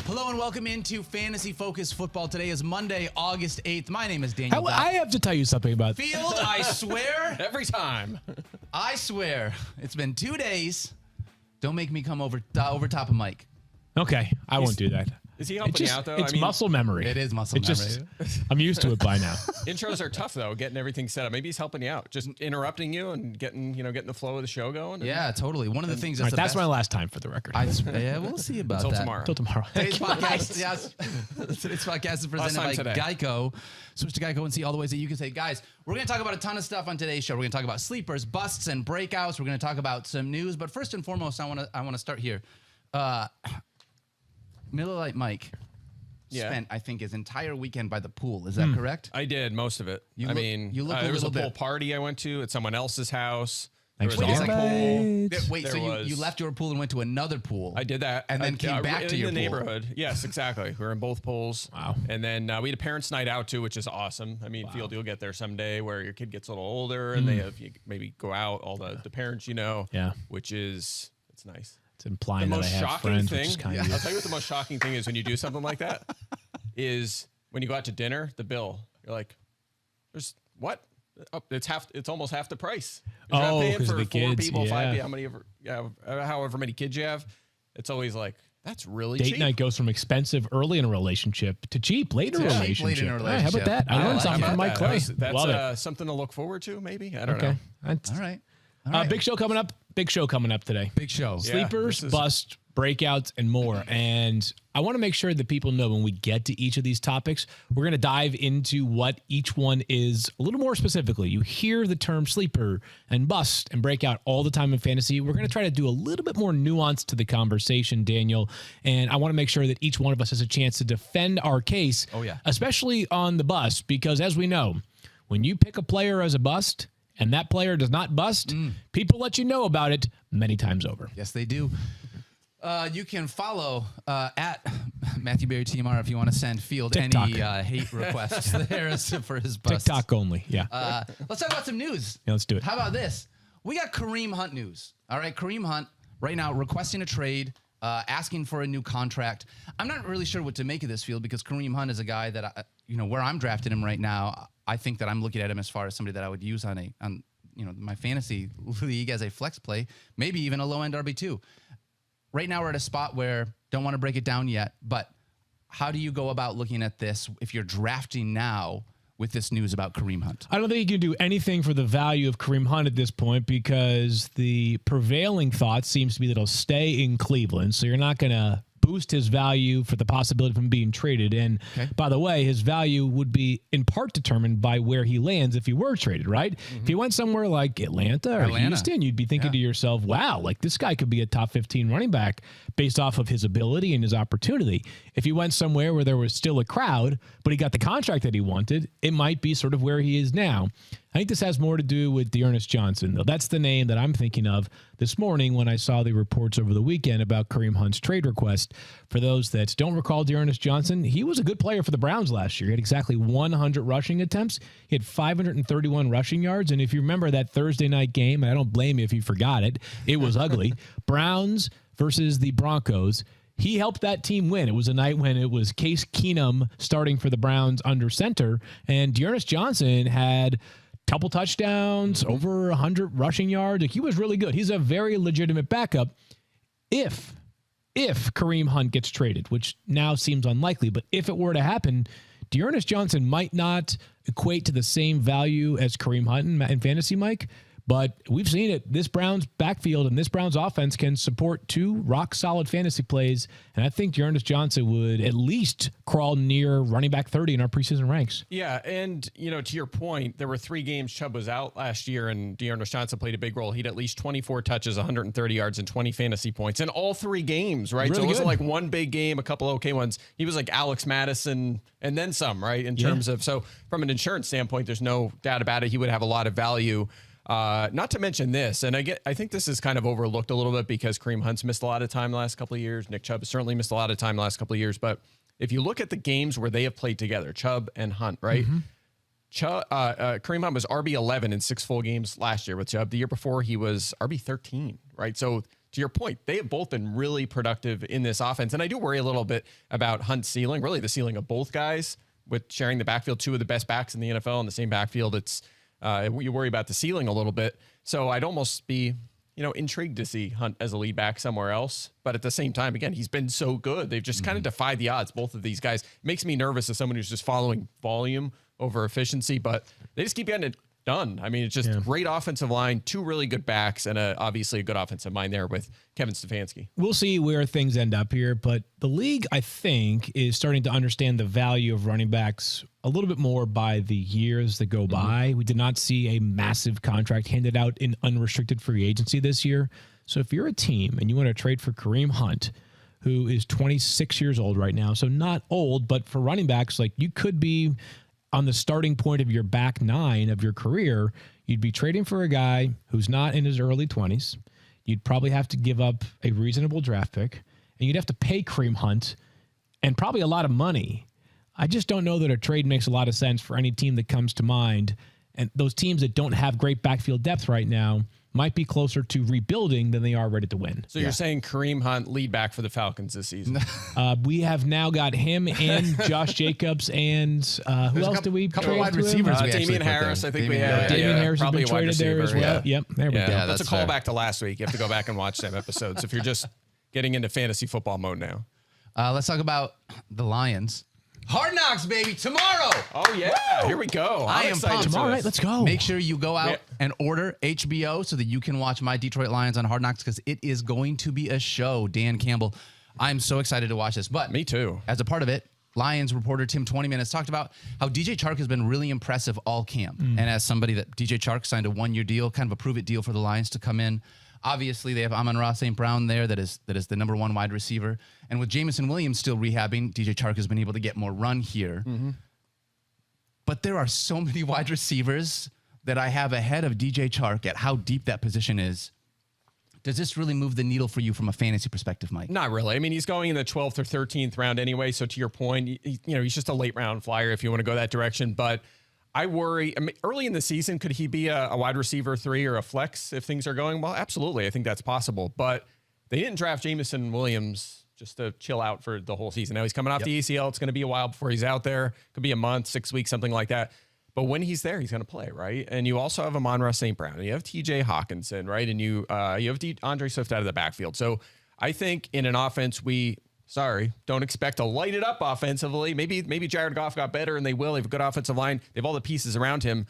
Hello and welcome into Fantasy Focus Football. Today is Monday, August 8th. My name is Daniel Dopp. I have to tell you something about Field, I swear. Every time. I swear. It's been 2 days. Don't make me come over top of Mike. Okay, I won't do that. Is he helping you out, though? It's muscle memory. It is muscle memory. I'm used to it by now. Intros are tough, though, getting everything set up. Maybe he's helping you out, just interrupting you and getting the flow of the show going. Yeah, totally. One of the things that's my last time for the record. Yeah, we'll see about that. Until tomorrow. Today's podcast is presented by Geico. Switch to Geico and see all the ways that you can say, guys, we're going to talk about a ton of stuff on today's show. We're going to talk about sleepers, busts, and breakouts. We're going to talk about some news. But first and foremost, I want to start here. Miller Lite Mike spent, I think, his entire weekekend by the pool. Is that correct? I did, most of it. You look there was a pool party I went to at someone else's house. Thanks there was for pool. Wait, so you left your pool and went to another pool? I did that. And then came back to your in pool. the neighborhood. Yes, exactly. We were in both pools. Wow. And then we had a parents' night out, too, which is awesome. I mean, Field, you'll get there someday where your kid gets a little older and you maybe go out, all the parents, which is, it's nice. It's implying that I have friends, which is kind of I'll tell you what the most shocking thing is when you do something like that is when you go out to dinner, the bill. You're like, there's what? Oh, it's almost half the price. You're not paying for the 4 kids, people, 5 people, however many kids you have. It's always like, that's really cheap. Date night goes from expensive early in a relationship to cheap late in a relationship. Right, how about that? I learned something from Mike Clay. That's something to look forward to, maybe. I don't know. All right. Big show coming up. Big show coming up today. Big show. Sleepers, bust, breakouts, and more. And I want to make sure that people know when we get to each of these topics, we're going to dive into what each one is a little more specifically. You hear the term sleeper and bust and breakout all the time in fantasy. We're going to try to do a little bit more nuance to the conversation, Daniel. And I want to make sure that each one of us has a chance to defend our case, especially on the bust, because as we know, when you pick a player as a bust, and that player does not bust, people let you know about it many times over. Yes, they do. You can follow at Matthew Berry TMR if you want to send Field TikTok. any hate requests there for his busts. TikTok only, yeah. Let's talk about some news. Yeah, let's do it. How about this? We got Kareem Hunt news. All right, Kareem Hunt right now requesting a trade, asking for a new contract. I'm not really sure what to make of this, Field, because Kareem Hunt is a guy that, where I'm drafting him right now, I think that I'm looking at him as far as somebody that I would use on my fantasy league as a flex play, maybe even a low-end RB2. Right now we're at a spot where don't want to break it down yet, but how do you go about looking at this if you're drafting now with this news about Kareem Hunt? I don't think you can do anything for the value of Kareem Hunt at this point because the prevailing thought seems to be that he'll stay in Cleveland, so you're not going to boost his value for the possibility of him being traded. And by the way, his value would be in part determined by where he lands if he were traded, right? If he went somewhere like Atlanta or Houston, you'd be thinking to yourself, wow, like this guy could be a top 15 running back based off of his ability and his opportunity. If he went somewhere where there was still a crowd, but he got the contract that he wanted, it might be sort of where he is now. I think this has more to do with Dearness Johnson, though. That's the name that I'm thinking of this morning when I saw the reports over the weekend about Kareem Hunt's trade request. For those that don't recall Dearness Johnson, he was a good player for the Browns last year. He had exactly 100 rushing attempts. He had 531 rushing yards. And if you remember that Thursday night game, and I don't blame you if you forgot it, it was ugly. Browns versus the Broncos. He helped that team win. It was a night when it was Case Keenum starting for the Browns under center. And Dearness Johnson had couple touchdowns, over 100 rushing yards. Like, he was really good. He's a very legitimate backup if Kareem Hunt gets traded, which now seems unlikely. But if it were to happen, Dearness Johnson might not equate to the same value as Kareem Hunt in fantasy, Mike. But we've seen it. This Browns backfield and this Browns offense can support 2 rock-solid fantasy plays, and I think Dearness Johnson would at least crawl near running back 30 in our preseason ranks. Yeah, and, to your point, there were 3 games Chubb was out last year, and Dearness Johnson played a big role. He had at least 24 touches, 130 yards, and 20 fantasy points in all 3 games, right? Really so it wasn't good. like one big game, a couple okay ones. He was like Alex Madison and then some, right, in terms of, so from an insurance standpoint, there's no doubt about it. He would have a lot of value. Not to mention this, and I think this is kind of overlooked a little bit because Kareem Hunt's missed a lot of time the last couple of years. Nick Chubb has certainly missed a lot of time the last couple of years, but if you look at the games where they have played together, Chubb and Hunt, right? Kareem Hunt was RB11 in 6 full games last year with Chubb. The year before, he was RB13, right? So to your point, they have both been really productive in this offense. And I do worry a little bit about Hunt's ceiling, really the ceiling of both guys with sharing the backfield, 2 of the best backs in the NFL in the same backfield. It's you worry about the ceiling a little bit. So I'd almost be, intrigued to see Hunt as a lead back somewhere else. But at the same time, again, he's been so good. They've just kind of defied the odds, both of these guys. It makes me nervous as someone who's just following volume over efficiency, but they just keep getting it done. I mean, it's just great offensive line, 2 really good backs, and obviously a good offensive mind there with Kevin Stefanski. We'll see where things end up here, but the league, I think, is starting to understand the value of running backs a little bit more by the years that go by. We did not see a massive contract handed out in unrestricted free agency this year. So if you're a team and you want to trade for Kareem Hunt, who is 26 years old right now, so not old, but for running backs, like you could be on the starting point of your back 9 of your career, you'd be trading for a guy who's not in his early 20s. You'd probably have to give up a reasonable draft pick, and you'd have to pay Kareem Hunt and probably a lot of money. I just don't know that a trade makes a lot of sense for any team that comes to mind. And those teams that don't have great backfield depth right now might be closer to rebuilding than they are ready to win. So you're saying Kareem Hunt lead back for the Falcons this season? We have now got him and Josh Jacobs and who else do we couple trade wide to him? receivers. Damian Harris, I think we have. Damian Harris has probably been a wide traded there as receiver, well. Yep, there we go. Yeah, that's a fair. callback to last week. You have to go back and watch them episodes if you're just getting into fantasy football mode now. Let's talk about the Lions. Hard Knocks, baby, tomorrow. Oh, yeah. Here we go. I am excited pumped. for Tomorrow this. night, let's go. Make sure you go out and order HBO so that you can watch my Detroit Lions on Hard Knocks because it is going to be a show. Dan Campbell, I'm so excited to watch this. But Me too. as a part of it, Lions reporter Tim 20 Minutes talked about how DJ Chark has been really impressive all camp. And as somebody that DJ Chark signed a 1-year deal, kind of a prove-it deal for the Lions to come in. Obviously, they have Amon-Ra St. Brown there that is the number 1 wide receiver. And with Jameson Williams still rehabbing, DJ Chark has been able to get more run here. But there are so many wide receivers that I have ahead of DJ Chark at how deep that position is. Does this really move the needle for you from a fantasy perspective, Mike? Not really. I mean, he's going in the 12th or 13th round anyway. So to your point, he's just a late round flyer if you want to go that direction. But I worry, early in the season, could he be a wide receiver 3 or a flex if things are going well? Absolutely. I think that's possible. But they didn't draft Jameson Williams just to chill out for the whole season. Now he's coming off the ACL. It's going to be a while before he's out there. Could be a month, 6 weeks, something like that. But when he's there, he's going to play, right? And you also have Amon-Ra St. Brown. And you have TJ Hawkinson, right? And you have Andre Swift out of the backfield. So I think in an offense, don't expect to light it up offensively. Maybe Jared Goff got better, and they will. They have a good offensive line. They have all the pieces around him.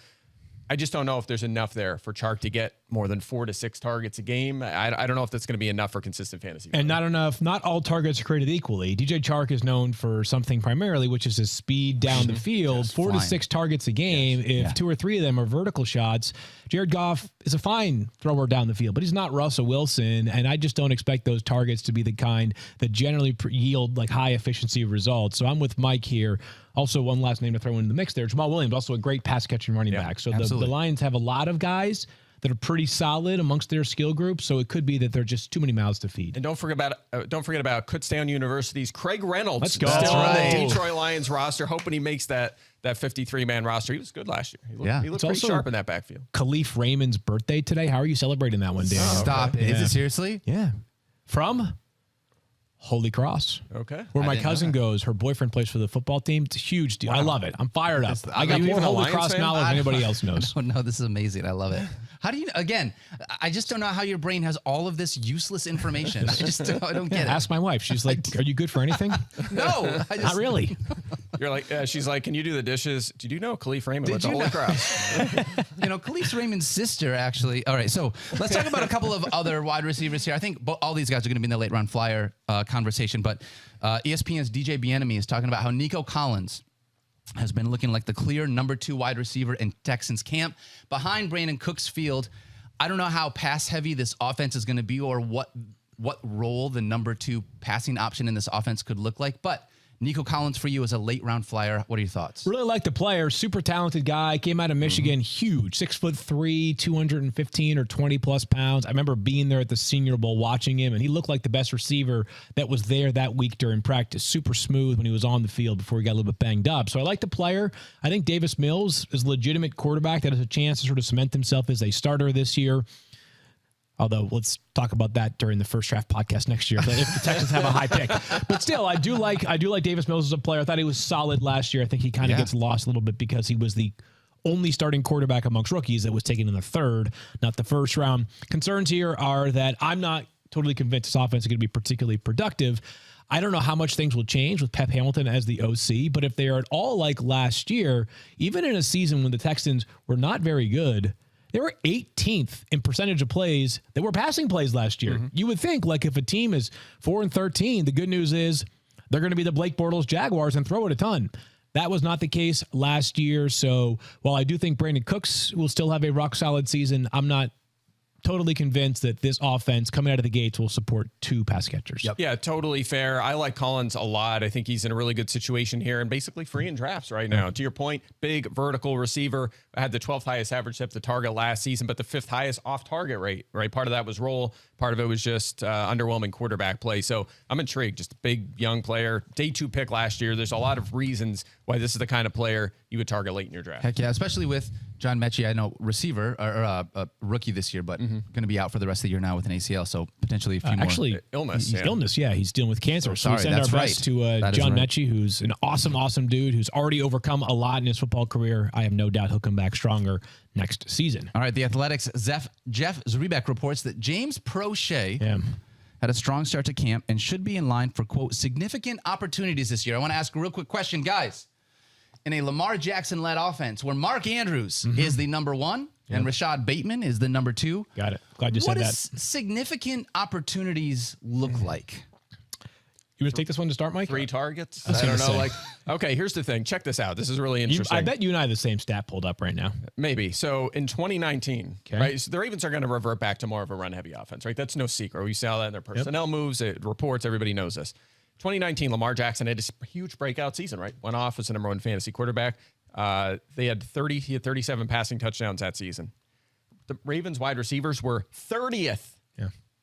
I just don't know if there's enough there for Chark to get more than 4 to 6 targets a game. I don't know if that's going to be enough for consistent fantasy. And not enough. Not all targets are created equally. DJ Chark is known for something primarily, which is his speed down the field. 4 to 6 targets a game. If 2 or 3 of them are vertical shots, Jared Goff is a fine thrower down the field, but he's not Russell Wilson. And I just don't expect those targets to be the kind that generally yield like high efficiency results. So I'm with Mike here. Also, one last name to throw in the mix there. Jamal Williams, also a great pass-catching running back. So the Lions have a lot of guys that are pretty solid amongst their skill group. So it could be that they're just too many mouths to feed. And don't forget about Kutztown University's Craig Reynolds. Let's go. Still on the Detroit Lions roster, hoping he makes that 53-man roster. He was good last year. He looked pretty sharp in that backfield. Khalif Raymond's birthday today. How are you celebrating that one, Dan? Stop it. Is it seriously? Yeah. From Holy Cross. Okay. Where my didn't know cousin goes. Her boyfriend plays for the football team. It's a huge deal. I love it. I'm fired up. I got you more even a Holy Lions Cross fan? knowledge than anybody else knows. No, this is amazing. I love it. How do you, again, I just don't know how your brain has all of this useless information. I don't get it. Ask my wife. She's like, are you good for anything? No. Not really. You're like, she's like, can you do the dishes? Did you know Khalif Raymond went to Holy Cross? Khalif Raymond's sister, actually. All right, so let's talk about a couple of other wide receivers here. I think all these guys are going to be in the late round flyer conversation, but ESPN's DJ Bieniemy is talking about how Nico Collins has been looking like the clear number 2 wide receiver in Texans camp behind Brandon Cooks field. I don't know how pass heavy this offense is going to be or what role the number 2 passing option in this offense could look like, but Nico Collins for you as a late round flyer. What are your thoughts? Really like the player. Super talented guy. Came out of Michigan, huge, 6'3", 215 or 20 plus pounds. I remember being there at the Senior Bowl watching him, and he looked like the best receiver that was there that week during practice. Super smooth when he was on the field before he got a little bit banged up. So I like the player. I think Davis Mills is a legitimate quarterback that has a chance to sort of cement himself as a starter this year. Although let's talk about that during the first draft podcast next year if the Texans have a high pick. But still, I do like Davis Mills as a player. I thought he was solid last year. I think he kind of gets lost a little bit because he was the only starting quarterback amongst rookies that was taken in the third, not the first round. Concerns here are that I'm not totally convinced this offense is going to be particularly productive. I don't know how much things will change with Pep Hamilton as the OC, but if they are at all like last year, even in a season when the Texans were not very good, they were 18th in percentage of plays that were passing plays last year. You would think, like, if a team is 4-13, the good news is they're going to be the Blake Bortles Jaguars and throw it a ton. That was not the case last year. So while I do think Brandon Cooks will still have a rock-solid season, I'm not totally convinced that this offense coming out of the gates will support 2 pass catchers. Yeah, totally fair. I like Collins a lot. I think he's in a really good situation here and basically free in drafts right now. To your point, big vertical receiver. I had the 12th highest average depth of target last season, but the 5th highest off-target rate, right? Part of that was roll. Part of it was just underwhelming quarterback play. So I'm intrigued. Just a big young player. Day 2 pick last year. There's a lot of reasons why this is the kind of player you would target late in your draft. Heck yeah, especially with John Mechie, I know receiver or rookie this year, but going to be out for the rest of the year now with an ACL, so potentially a few more. Actually, illness. Illness, yeah. He's dealing with cancer. Oh, so we sorry, send our that's best to John right. Mechie, who's an awesome dude who's already overcome a lot in his football career. I have no doubt he'll come back stronger next season. All right, the Athletics' Jeff Zrebiec reports that James Prochet had a strong start to camp and should be in line for, quote, significant opportunities this year. I want to ask a real quick question, guys. In a Lamar Jackson-led offense where Mark Andrews is the number 1 and Rashad Bateman is the number 2. Got it. Glad you said that. What does significant opportunities look like? You want to take this one to start, Mike? 3 targets? I don't know. Okay, here's the thing. Check this out. This is really interesting. I bet you and I have the same stat pulled up right now. Maybe. So in 2019, right? So the Ravens are going to revert back to more of a run-heavy offense, right? That's no secret. We saw that in their personnel moves. It reports. Everybody knows this. 2019, Lamar Jackson had a huge breakout season, right? Went off as the number 1 fantasy quarterback. He had 37 passing touchdowns that season. The Ravens wide receivers were 30th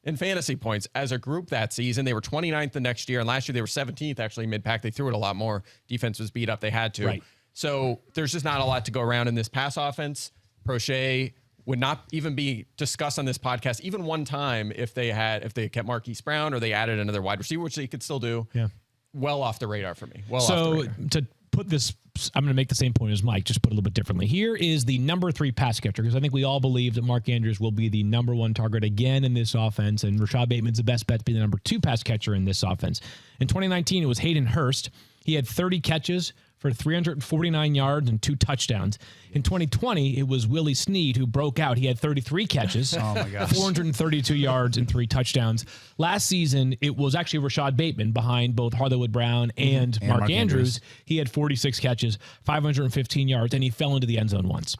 in fantasy points as a group that season. They were 29th the next year, and last year they were 17th actually mid-pack. They threw it a lot more. Defense was beat up. They had to. Right. So there's just not a lot to go around in this pass offense. Prochet would not even be discussed on this podcast even one time if they kept Marquise Brown or they added another wide receiver, which they could still do. Yeah. Well off the radar for me. So to put this, I'm going to make the same point as Mike, just put it a little bit differently. Here is the number 3 pass catcher, because I think we all believe that Mark Andrews will be the number 1 target again in this offense, and Rashad Bateman's the best bet to be the number 2 pass catcher in this offense. In 2019, it was Hayden Hurst. He had 30 catches for 349 yards and 2 touchdowns. In 2020, it was Willie Snead who broke out. He had 33 catches, 432 yards and 3 touchdowns. Last season, it was actually Rashad Bateman behind both Hollywood Brown and Mark Andrews. He had 46 catches, 515 yards, and he fell into the end zone once.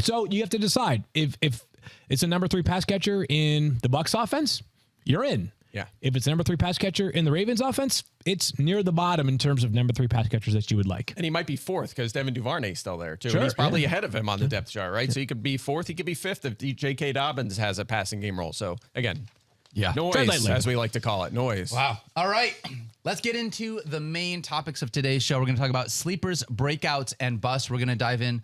So you have to decide if it's a number 3 pass catcher in the Bucs offense, you're in. Yeah. If it's number 3 pass catcher in the Ravens offense, it's near the bottom in terms of number 3 pass catchers that you would like. And he might be 4th because Devin Duvernay's still there too. Sure, He's probably ahead of him on the depth chart, right? So he could be 4th, he could be 5th if J.K. Dobbins has a passing game role. So again, noise, as we like to call it, noise. Wow. All right. Let's get into the main topics of today's show. We're going to talk about sleepers, breakouts, and busts. We're going to dive in.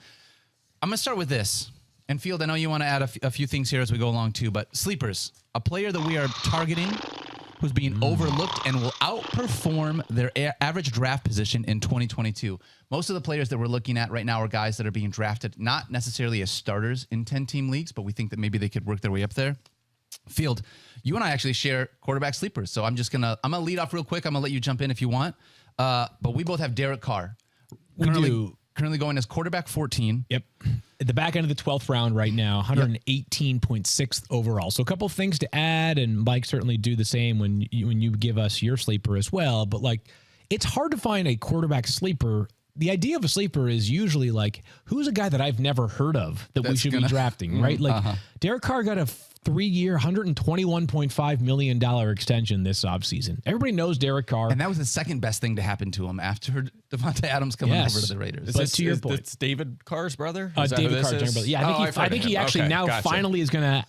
I'm going to start with this. And Field, I know you want to add a few things here as we go along too, but sleepers, a player that we are targeting who's being overlooked and will outperform their average draft position in 2022. Most of the players that we're looking at right now are guys that are being drafted not necessarily as starters in 10-team leagues, but we think that maybe they could work their way up there. Field, you and I actually share quarterback sleepers, so I'm gonna lead off real quick. I'm gonna let you jump in if you want. But we both have Derek Carr. Currently going as quarterback 14. Yep. At the back end of the 12th round right now, 118.6th overall. So a couple things to add, and Mike certainly do the same when you give us your sleeper as well. But it's hard to find a quarterback sleeper. The idea of a sleeper is usually who's a guy that I've never heard of that we should be drafting, right? Derek Carr got a 3-year, $121.5 million extension this offseason. Everybody knows Derek Carr. And that was the second best thing to happen to him after Devontae Adams coming over to the Raiders. But to your point, it's David Carr's brother. David Carr's brother. Yeah, I think he actually finally is gonna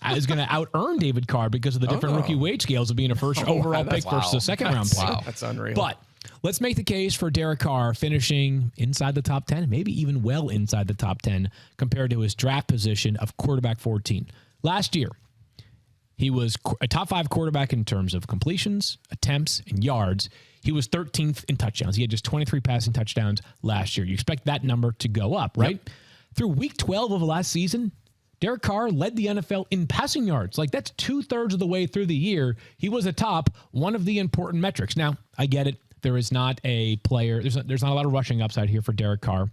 out earn David Carr because of the different rookie wage scales of being a first overall pick versus a second round pick. Wow, that's unreal. But let's make the case for Derek Carr finishing inside the top 10, maybe even well inside the top 10 compared to his draft position of quarterback 14. Last year, he was a top 5 quarterback in terms of completions, attempts, and yards. He was 13th in touchdowns. He had just 23 passing touchdowns last year. You expect that number to go up, right? Yep. Through week 12 of last season, Derek Carr led the NFL in passing yards. Like, that's 2/3 of the way through the year. He was atop one of the important metrics. Now, I get it. There is not a player. There's not a lot of rushing upside here for Derek Carr.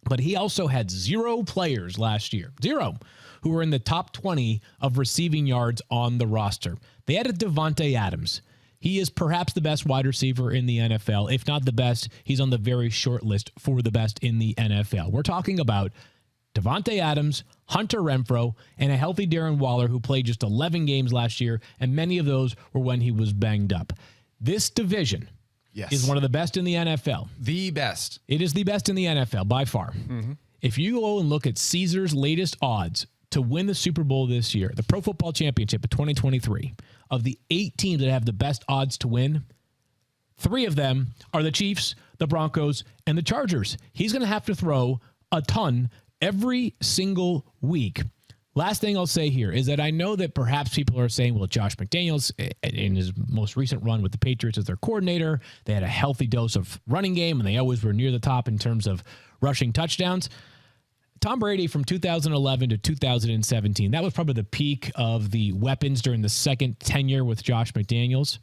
But he also had 0 players last year. 0. Who were in the top 20 of receiving yards on the roster. They added Devontae Adams. He is perhaps the best wide receiver in the NFL. If not the best, he's on the very short list for the best in the NFL. We're talking about Devontae Adams, Hunter Renfrow, and a healthy Darren Waller who played just 11 games last year, and many of those were when he was banged up. This division is one of the best in the NFL. The best. It is the best in the NFL by far. Mm-hmm. If you go and look at Caesar's latest odds to win the Super Bowl this year, the Pro Football Championship of 2023, of the 8 teams that have the best odds to win, 3 of them are the Chiefs, the Broncos, and the Chargers. He's going to have to throw a ton every single week. Last thing I'll say here is that I know that perhaps people are saying, well, Josh McDaniels, in his most recent run with the Patriots as their coordinator, they had a healthy dose of running game, and they always were near the top in terms of rushing touchdowns. Tom Brady from 2011 to 2017, that was probably the peak of the weapons during the second tenure with Josh McDaniels.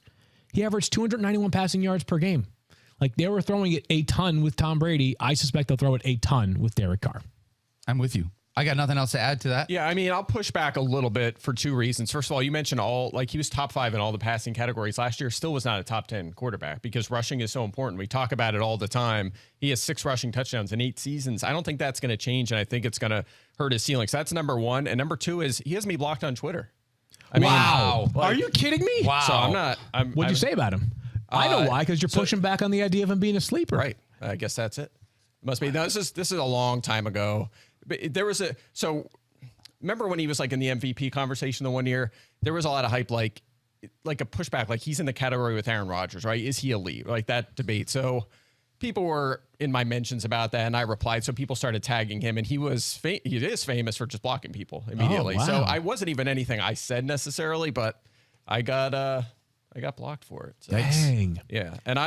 He averaged 291 passing yards per game. Like, they were throwing it a ton with Tom Brady. I suspect they'll throw it a ton with Derek Carr. I'm with you. I got nothing else to add to that. Yeah, I mean, I'll push back a little bit for 2 reasons. First of all, you mentioned he was top 5 in all the passing categories last year, still was not a top 10 quarterback because rushing is so important. We talk about it all the time. He has 6 rushing touchdowns in 8 seasons. I don't think that's going to change, and I think it's going to hurt his ceiling. So that's number 1. And number 2 is he has me blocked on Twitter. Wow. Are you kidding me? Wow. So I'm not. What'd you say about him? I know why, because you're pushing back on the idea of him being a sleeper. Right. I guess that's it. Must be. No, this is a long time ago. But there was remember when he was like in the MVP conversation the one year, there was a lot of hype, like a pushback, like he's in the category with Aaron Rodgers, right? Is he elite? Like that debate. So people were in my mentions about that, and I replied. So people started tagging him, and he is famous for just blocking people immediately. Oh, wow. So I wasn't even anything I said necessarily, but I got blocked for it. So, dang. Yeah, and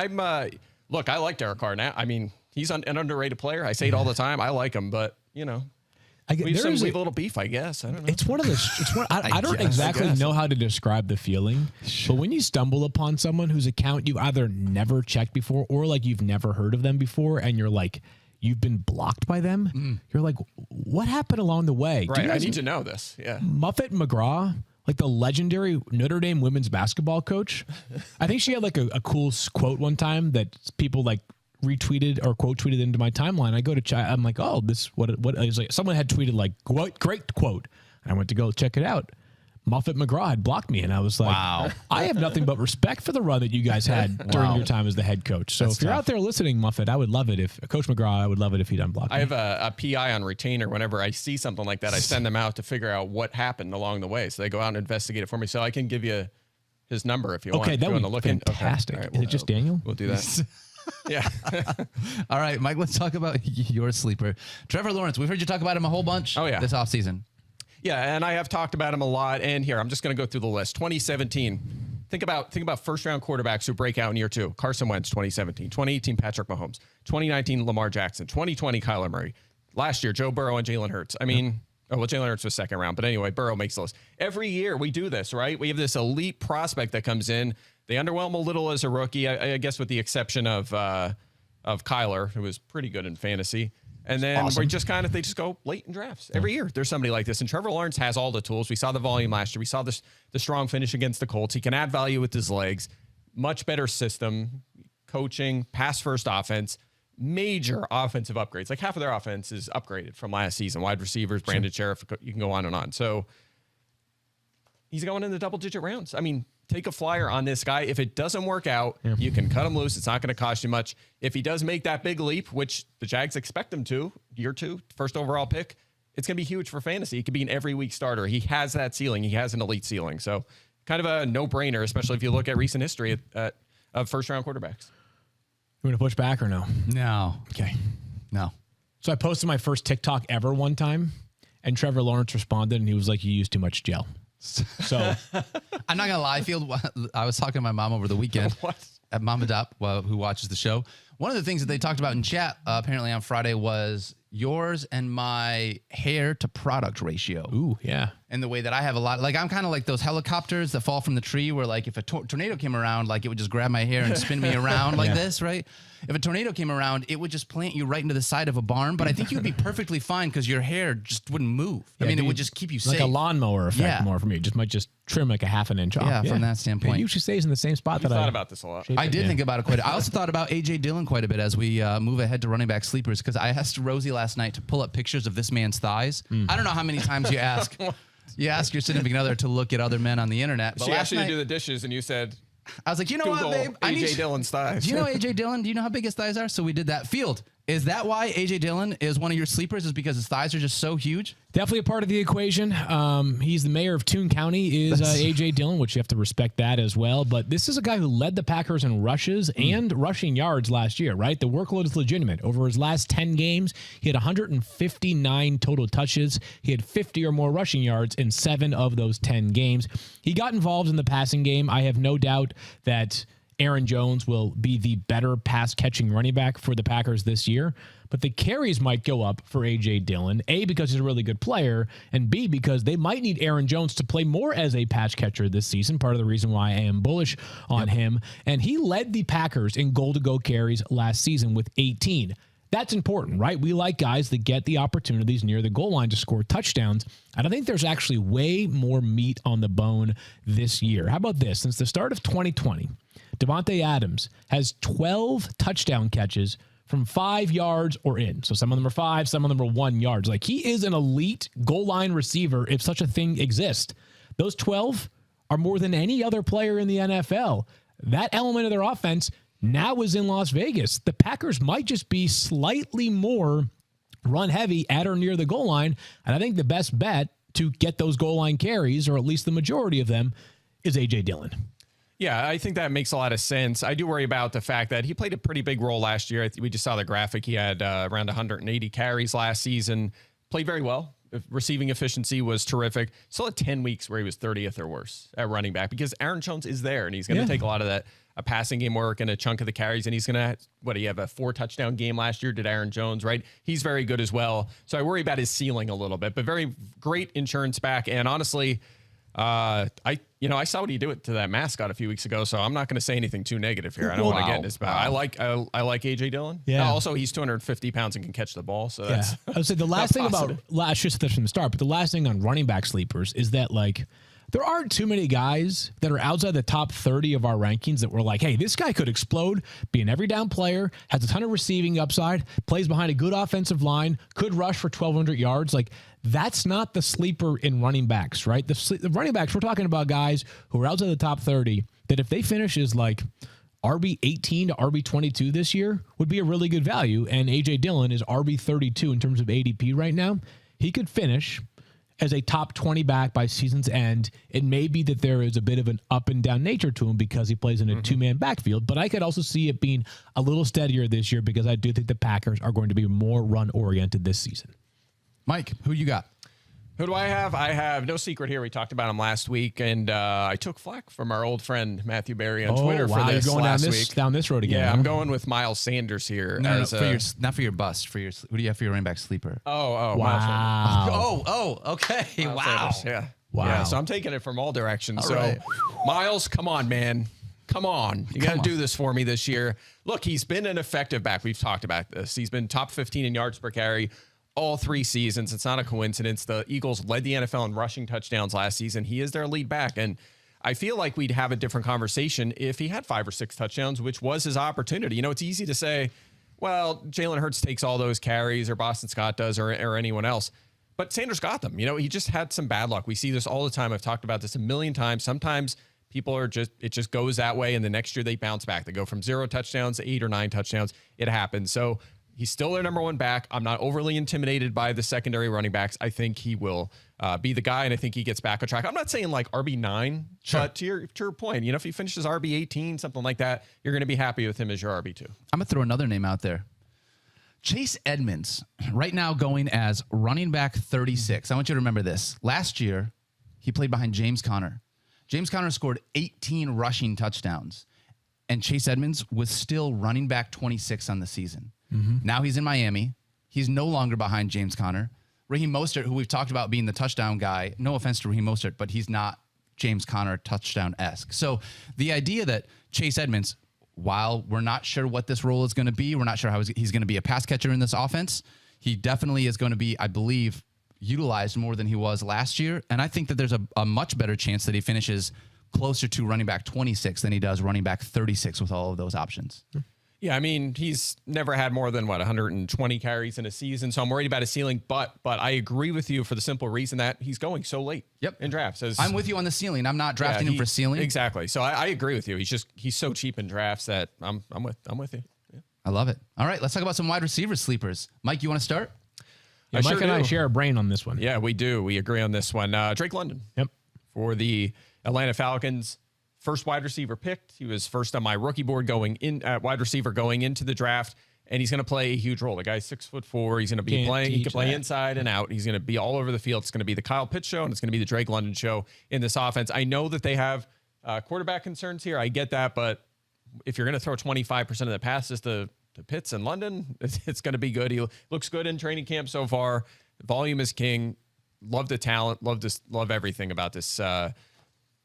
look, I like Derek Carr now. I mean, he's an underrated player. I say it all the time. I like him, but we have a little beef, I guess. I don't know. It's one of the. I don't exactly know how to describe the feeling, but when you stumble upon someone whose account you've either never checked before or like you've never heard of them before, and you're like, you've been blocked by them, you're like, what happened along the way? Right, I need to know this. Yeah, Muffet McGraw, like the legendary Notre Dame women's basketball coach. I think she had like a cool quote one time that people like retweeted or quote tweeted into my timeline. I go to chat. I'm like, oh, this what is like. Someone had tweeted like, great quote. And I went to go check it out. Muffet McGraw had blocked me, and I was like, wow. I have nothing but respect for the run that you guys had during your time as the head coach. So if you're out there listening, Muffet, I would love it if Coach McGraw. I would love it if he'd unblock me. I have a PI on retainer. Whenever I see something like that, I send them out to figure out what happened along the way. So they go out and investigate it for me. So I can give you his number if you want. Okay, that would be fantastic. Okay. Right, is it just Daniel? We'll do that. Yeah. All right, Mike, let's talk about your sleeper. Trevor Lawrence. We've heard you talk about him a whole bunch this offseason. Yeah, and I have talked about him a lot. And here, I'm just going to go through the list. 2017. Think about first-round quarterbacks who break out in year 2. Carson Wentz, 2017. 2018, Patrick Mahomes. 2019, Lamar Jackson. 2020, Kyler Murray. Last year, Joe Burrow and Jalen Hurts. I mean, Jalen Hurts was second round. But anyway, Burrow makes the list. Every year we do this, right? We have this elite prospect that comes in. They underwhelm a little as a rookie, I guess, with the exception of Kyler, who was pretty good in fantasy. And then they just go late in drafts. Every year there's somebody like this. And Trevor Lawrence has all the tools. We saw the volume last year. We saw the strong finish against the Colts. He can add value with his legs. Much better system, coaching, pass-first offense, major offensive upgrades. Like half of their offense is upgraded from last season. Wide receivers, Brandon Sheriff, you can go on and on. So he's going in the double-digit rounds. I mean, take a flyer on this guy. If it doesn't work out, you can cut him loose. It's not going to cost you much. If he does make that big leap, which the Jags expect him to, year 2, first overall pick, it's going to be huge for fantasy. He could be an every week starter. He has that ceiling. He has an elite ceiling. So kind of a no-brainer, especially if you look at recent history of first-round quarterbacks. You want to push back or no? No. Okay. No. So I posted my first TikTok ever one time, and Trevor Lawrence responded, and he was like, "You use too much gel." So I'm not gonna lie, Field. I was talking to my mom over the weekend. What? At Mama Dopp, who watches the show. One of the things that they talked about in chat apparently on Friday was yours and my hair to product ratio. Ooh, yeah. And the way that I have a lot, like I'm kind of like those helicopters that fall from the tree where like if a tornado came around, like it would just grab my hair and spin me around like this, right? If a tornado came around, it would just plant you right into the side of a barn. But I think you'd be perfectly fine because your hair just wouldn't move. I mean, it would just keep you safe. Like a lawnmower effect more for me. It might just trim like a half an inch off. Yeah, from that standpoint. It usually stays in the same spot I thought about this a lot. I did think about it quite a bit. I also thought about A.J. Dillon quite a bit as we move ahead to running back sleepers because I asked Rosie last night to pull up pictures of this man's thighs. I don't know how many times you ask your significant other to look at other men on the internet. But She asked you night, to do the dishes, and you said, I was like, you know Google what, babe? A.J. Dillon's thighs. Do you know A.J. Dillon? Do you know how big his thighs are? So we did that. Field, is that why A.J. Dillon is one of your sleepers is because his thighs are just so huge? Definitely a part of the equation. He's the mayor of Toon County is A.J. Dillon, which you have to respect that as well. But this is a guy who led the Packers in rushes and rushing yards last year, right? The workload is legitimate. Over his last 10 games, he had 159 total touches. He had 50 or more rushing yards in 7 of those 10 games. He got involved in the passing game. I have no doubt that Aaron Jones will be the better pass-catching running back for the Packers this year. But the carries might go up for A.J. Dillon, A, because he's a really good player, and B, because they might need Aaron Jones to play more as a pass catcher this season, part of the reason why I am bullish on him. And he led the Packers in goal-to-go carries last season with 18. That's important, right? We like guys that get the opportunities near the goal line to score touchdowns. And I think there's actually way more meat on the bone this year. How about this? Since the start of 2020, Devontae Adams has 12 touchdown catches from 5 yards or in. So some of them are 5, some of them are 1 yard. Like he is an elite goal line receiver if such a thing exists. Those 12 are more than any other player in the NFL. That element of their offense now is in Las Vegas. The Packers might just be slightly more run heavy at or near the goal line. And I think the best bet to get those goal line carries, or at least the majority of them, is A.J. Dillon. Yeah, I think that makes a lot of sense. I do worry about the fact that he played a pretty big role last year. We just saw the graphic. He had around 180 carries last season. Played very well. Receiving efficiency was terrific. Still had 10 weeks where he was 30th or worse at running back because Aaron Jones is there, and he's going to take a lot of that passing game work and a chunk of the carries, and he's going to, he have a 4-touchdown game last year, did Aaron Jones, right? He's very good as well. So I worry about his ceiling a little bit, but very great insurance back. And honestly, I saw what he did to that mascot a few weeks ago, so I'm not going to say anything too negative here. I don't want to get in his mouth. I like A.J. Dillon. Yeah. Also, he's 250 pounds and can catch the ball, so that's I would say the last thing positive. I should have said this from the start, but the last thing on running back sleepers is that there aren't too many guys that are outside the top 30 of our rankings that we're like, hey, this guy could explode, be an every down player, has a ton of receiving upside, plays behind a good offensive line, could rush for 1,200 yards. That's not the sleeper in running backs, right? The running backs, we're talking about guys who are outside the top 30 that if they finish as RB 18 to RB 22 this year would be a really good value. And A.J. Dillon is RB 32 in terms of ADP right now. He could finish as a top 20 back by season's end. It may be that there is a bit of an up and down nature to him because he plays in a two-man backfield, but I could also see it being a little steadier this year because I do think the Packers are going to be more run-oriented this season. Mike, who you got? Who do I have? I have no secret here. We talked about him last week, and I took flack from our old friend Matthew Berry on Twitter for this you're going last week. down this road again. Yeah, huh? I'm going with Miles Sanders here. No, not for your bust. Who do you have for your running back sleeper? Miles Sanders. Wow. Okay. Miles Wow. Sanders, yeah. Wow. Yeah, so I'm taking it from all directions. All right. Miles, come on, man. Come on. You got to do this for me this year. Look, he's been an effective back. We've talked about this. He's been top 15 in yards per carry all 3 seasons. It's not a coincidence. The Eagles led the NFL in rushing touchdowns last season. He is their lead back. And I feel like we'd have a different conversation if he had 5 or 6 touchdowns, which was his opportunity. It's easy to say, well, Jalen Hurts takes all those carries or Boston Scott does or anyone else. But Sanders got them. He just had some bad luck. We see this all the time. I've talked about this a million times. Sometimes it just goes that way, and the next year they bounce back. They go from 0 touchdowns to 8 or 9 touchdowns. It happens. So he's still their number one back. I'm not overly intimidated by the secondary running backs. I think he will be the guy, and I think he gets back on track. I'm not saying like RB9, sure. But to your point, if he finishes RB18, something like that, you're going to be happy with him as your RB2. I'm going to throw another name out there. Chase Edmonds, right now going as running back 36. I want you to remember this. Last year, he played behind James Conner. James Conner scored 18 rushing touchdowns, and Chase Edmonds was still running back 26 on the season. Now he's in Miami. He's no longer behind James Conner. Raheem Mostert, who we've talked about being the touchdown guy, no offense to Raheem Mostert, but he's not James Conner touchdown-esque. So the idea that Chase Edmonds, while we're not sure what this role is going to be, we're not sure how he's going to be a pass catcher in this offense, he definitely is going to be, I believe, utilized more than he was last year. And I think that there's a much better chance that he finishes closer to running back 26 than he does running back 36 with all of those options. Yeah, I mean, he's never had more than 120 carries in a season, so I'm worried about his ceiling. But I agree with you for the simple reason that he's going so late. In drafts. I'm with you on the ceiling. I'm not drafting him for ceiling. Exactly. So I agree with you. He's so cheap in drafts that I'm with you. Yeah. I love it. All right, let's talk about some wide receiver sleepers. Mike, you want to start? Yeah, Mike and I share a brain on this one. Yeah, we do. We agree on this one. Drake London. Yep. For the Atlanta Falcons. First wide receiver picked. He was first on my rookie board going in at wide receiver going into the draft, and he's going to play a huge role. The guy's 6'4". He's going to be playing. He can play inside and out. He's going to be all over the field. It's going to be the Kyle Pitts show, and it's going to be the Drake London show in this offense. I know that they have quarterback concerns here. I get that, but if you're going to throw 25% of the passes to Pitts and London, it's going to be good. He looks good in training camp so far. Volume is king. Love the talent. Love everything about this.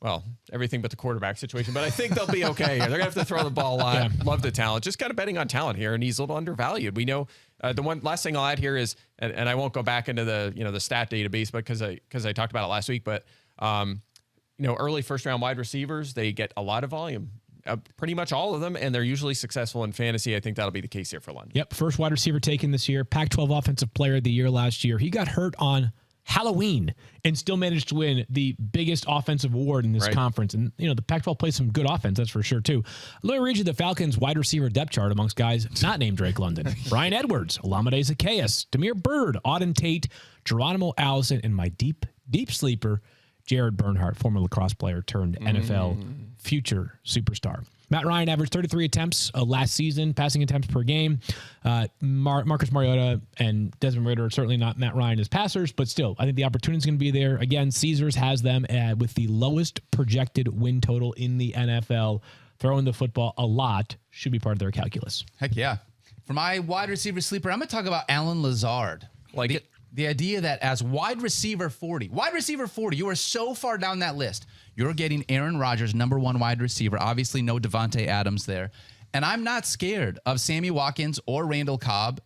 Well, everything but the quarterback situation, but I think they'll be okay here. They're going to have to throw the ball a lot. Yeah. Love the talent. Just kind of betting on talent here, and he's a little undervalued. We know the one last thing I'll add here is, and I won't go back into the stat database, but because I talked about it last week, but early first round wide receivers, they get a lot of volume. Pretty much all of them, and they're usually successful in fantasy. I think that'll be the case here for London. Yep, first wide receiver taken this year. Pac-12 Offensive Player of the Year last year. He got hurt on Halloween and still managed to win the biggest offensive award in this conference. And, the Pac-12 plays some good offense, that's for sure, too. Let me read you the Falcons wide receiver depth chart amongst guys not named Drake London. Brian Edwards, Olamide Zacchaeus, Demir Bird, Auden Tate, Geronimo Allison, and my deep sleeper, Jared Bernhardt, former lacrosse player turned NFL future superstar. Matt Ryan averaged 33 attempts last season, passing attempts per game. Marcus Mariota and Desmond Ridder are certainly not Matt Ryan as passers, but still, I think the opportunity is going to be there. Again, Caesars has them with the lowest projected win total in the NFL. Throwing the football a lot should be part of their calculus. Heck yeah. For my wide receiver sleeper, I'm going to talk about Allen Lazard. The idea that as wide receiver 40, you are so far down that list. You're getting Aaron Rodgers, number one wide receiver. Obviously, no Devontae Adams there. And I'm not scared of Sammy Watkins or Randall Cobb.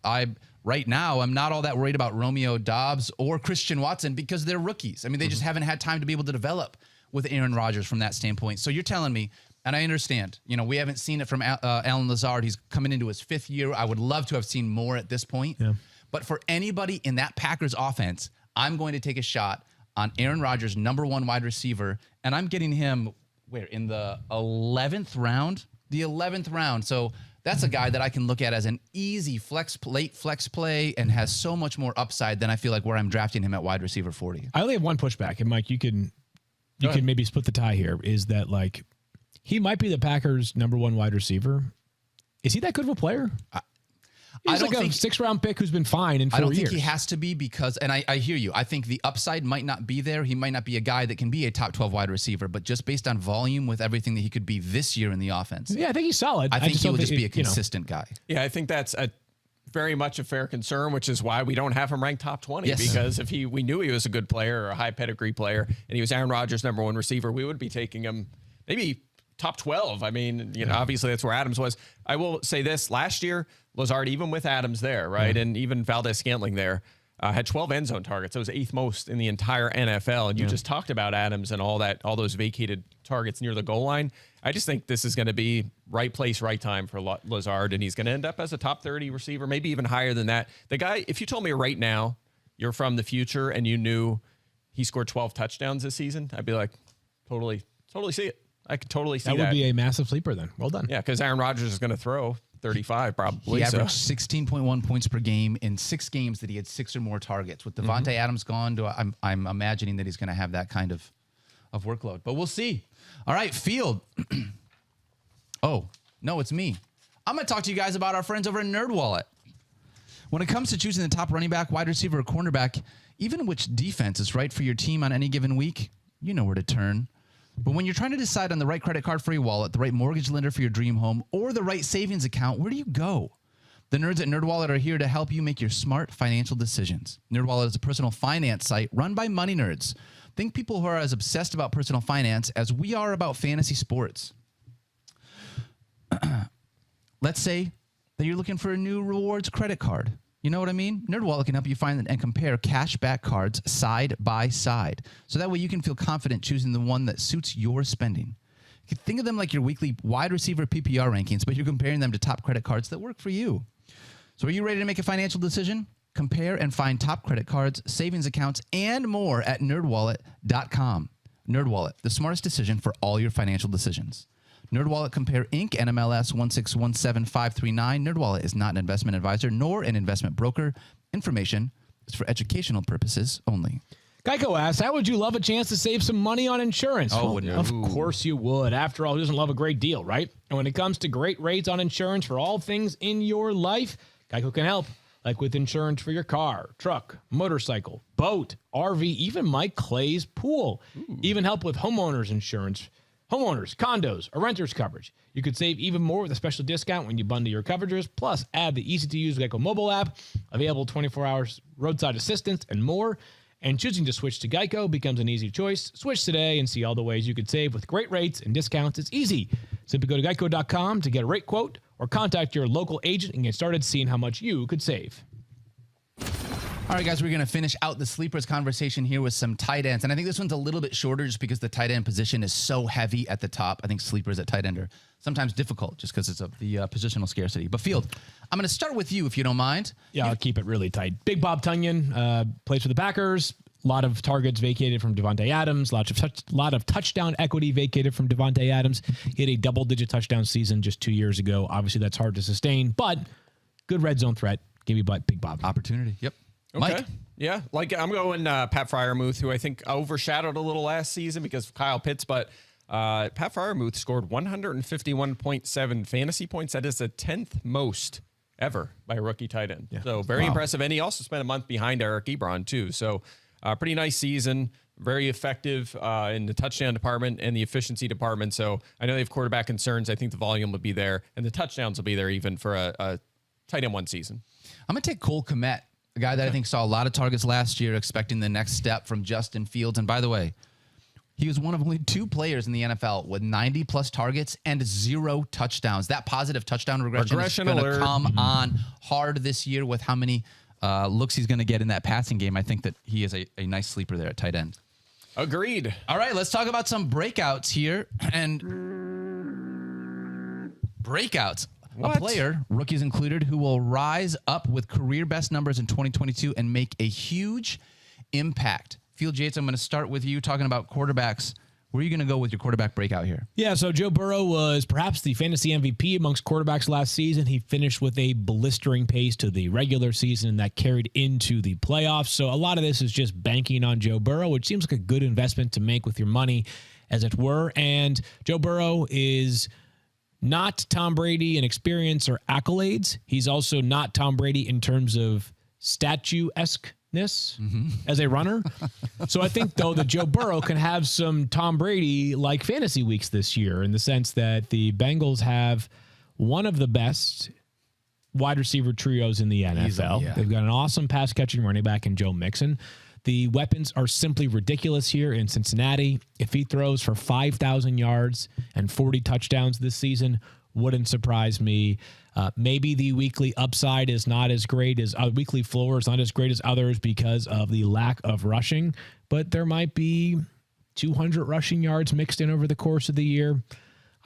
Right now, I'm not all that worried about Romeo Doubs or Christian Watson because they're rookies. I mean, they just haven't had time to be able to develop with Aaron Rodgers from that standpoint. So you're telling me, and I understand, we haven't seen it from Allen Lazard. He's coming into his 5th year. I would love to have seen more at this point. Yeah. But for anybody in that Packers offense, I'm going to take a shot on Aaron Rodgers, number one wide receiver, and I'm getting him, in the 11th round? The 11th round. So that's a guy that I can look at as an easy late flex play and has so much more upside than I feel like where I'm drafting him at wide receiver 40. I only have one pushback, and Mike, you can maybe split the tie here, is that he might be the Packers' number one wide receiver. Is he that good of a player? He's a 6th-round pick who's been fine in 4 years. I don't think he has to be because, and I hear you, I think the upside might not be there. He might not be a guy that can be a top 12 wide receiver, but just based on volume with everything that he could be this year in the offense. Yeah, I think he's solid. I think he will just be a consistent guy. Yeah, I think that's very much a fair concern, which is why we don't have him ranked top 20. Yes. Because if we knew he was a good player or a high pedigree player and he was Aaron Rodgers' number one receiver, we would be taking him maybe top 12. I mean, obviously that's where Adams was. I will say this, last year, Lazard, even with Adams there, right, and even Valdez-Scantling there, had 12 end zone targets. That was 8th most in the entire NFL. And you just talked about Adams and all those vacated targets near the goal line. I just think this is going to be right place, right time for Lazard, and he's going to end up as a top 30 receiver, maybe even higher than that. The guy, if you told me right now you're from the future and you knew he scored 12 touchdowns this season, I'd be like, totally see it. I could totally see that. That would be a massive sleeper then. Well done. Yeah, because Aaron Rodgers is going to throw 35 probably. He averaged 16.1 points per game in 6 games that he had 6 or more targets. With Devontae Adams gone, I'm imagining that he's going to have that kind of workload. But we'll see. All right, Field. Oh, no, it's me. I'm going to talk to you guys about our friends over at NerdWallet. When it comes to choosing the top running back, wide receiver, or cornerback, even which defense is right for your team on any given week, you know where to turn. But when you're trying to decide on the right credit card for your wallet, the right mortgage lender for your dream home, or the right savings account, where do you go? The nerds at NerdWallet are here to help you make your smart financial decisions. NerdWallet is a personal finance site run by money nerds. Think people who are as obsessed about personal finance as we are about fantasy sports. Let's say that you're looking for a new rewards credit card. You know what I mean? NerdWallet can help you find and compare cashback cards side by side. So that way you can feel confident choosing the one that suits your spending. You can think of them like your weekly wide receiver PPR rankings, but you're comparing them to top credit cards that work for you. So are you ready to make a financial decision? Compare and find top credit cards, savings accounts, and more at nerdwallet.com. NerdWallet, the smartest decision for all your financial decisions. NerdWallet Compare Inc. NMLS 1617539. NerdWallet is not an investment advisor nor an investment broker. Information is for educational purposes only. Geico asks, how would you love a chance to save some money on insurance? Oh, well, no. Of course you would. After all, who doesn't love a great deal, right? And when it comes to great rates on insurance for all things in your life, Geico can help. Like with insurance for your car, truck, motorcycle, boat, RV, even Mike Clay's pool. Even help with homeowners insurance. Homeowners, condos, or renters coverage. You could save even more with a special discount when you bundle your coverages. Plus, add the easy-to-use Geico mobile app, available 24 hours roadside assistance, and more. And choosing to switch to Geico becomes an easy choice. Switch today and see all the ways you could save with great rates and discounts. It's easy. Simply go to geico.com to get a rate quote or contact your local agent and get started seeing how much you could save. All right, guys, we're going to finish out the sleepers conversation here with some tight ends. And I think this one's a little bit shorter just because the tight end position is so heavy at the top. I think sleepers at tight end are sometimes difficult just because it's of the positional scarcity. But Field, I'm going to start with you if you don't mind. Yeah, I'll keep it really tight. Big Bob Tunyon plays for the Packers. A lot of targets vacated from Devontae Adams. Lot of touchdown equity vacated from Devontae Adams. He had a double-digit touchdown season just 2 years ago. Obviously, that's hard to sustain, but good red zone threat. Give me Big Bob. Opportunity. Yep. Okay. Mike. Yeah, like I'm going Pat Freiermuth, who I think overshadowed a little last season because of Kyle Pitts, but Pat Freiermuth scored 151.7 fantasy points. That is the 10th most ever by a rookie tight end. Yeah. So very impressive. And he also spent a month behind Eric Ebron, too. So pretty nice season, very effective in the touchdown department and the efficiency department. So I know they have quarterback concerns. I think the volume will be there, and the touchdowns will be there even for a tight end one season. I'm going to take Cole Kmet, a guy that I think saw a lot of targets last year, expecting the next step from Justin Fields. And by the way, he was one of only 2 players in the NFL with 90-plus targets and 0 touchdowns. That positive touchdown regression is going to come on hard this year with how many looks he's going to get in that passing game. I think that he is a nice sleeper there at tight end. Agreed. All right, let's talk about some breakouts here. And breakouts. What? A player, rookies included, who will rise up with career best numbers in 2022 and make a huge impact. Field Yates, I'm going to start with you talking about quarterbacks. Where are you going to go with your quarterback breakout here? Yeah, so Joe Burrow was perhaps the fantasy MVP amongst quarterbacks last season. He finished with a blistering pace to the regular season, and that carried into the playoffs. So a lot of this is just banking on Joe Burrow, which seems like a good investment to make with your money, as it were. And Joe Burrow is not Tom Brady in experience or accolades. He's also not Tom Brady in terms of statuesqueness as a runner. So I think, though, that Joe Burrow can have some Tom Brady-like fantasy weeks this year in the sense that the Bengals have one of the best wide receiver trios in the NFL. Yeah. They've got an awesome pass-catching running back in Joe Mixon. The weapons are simply ridiculous here in Cincinnati. If he throws for 5,000 yards and 40 touchdowns this season, wouldn't surprise me. Maybe the weekly upside is not as great as weekly floor is not as great as others because of the lack of rushing, but there might be 200 rushing yards mixed in over the course of the year.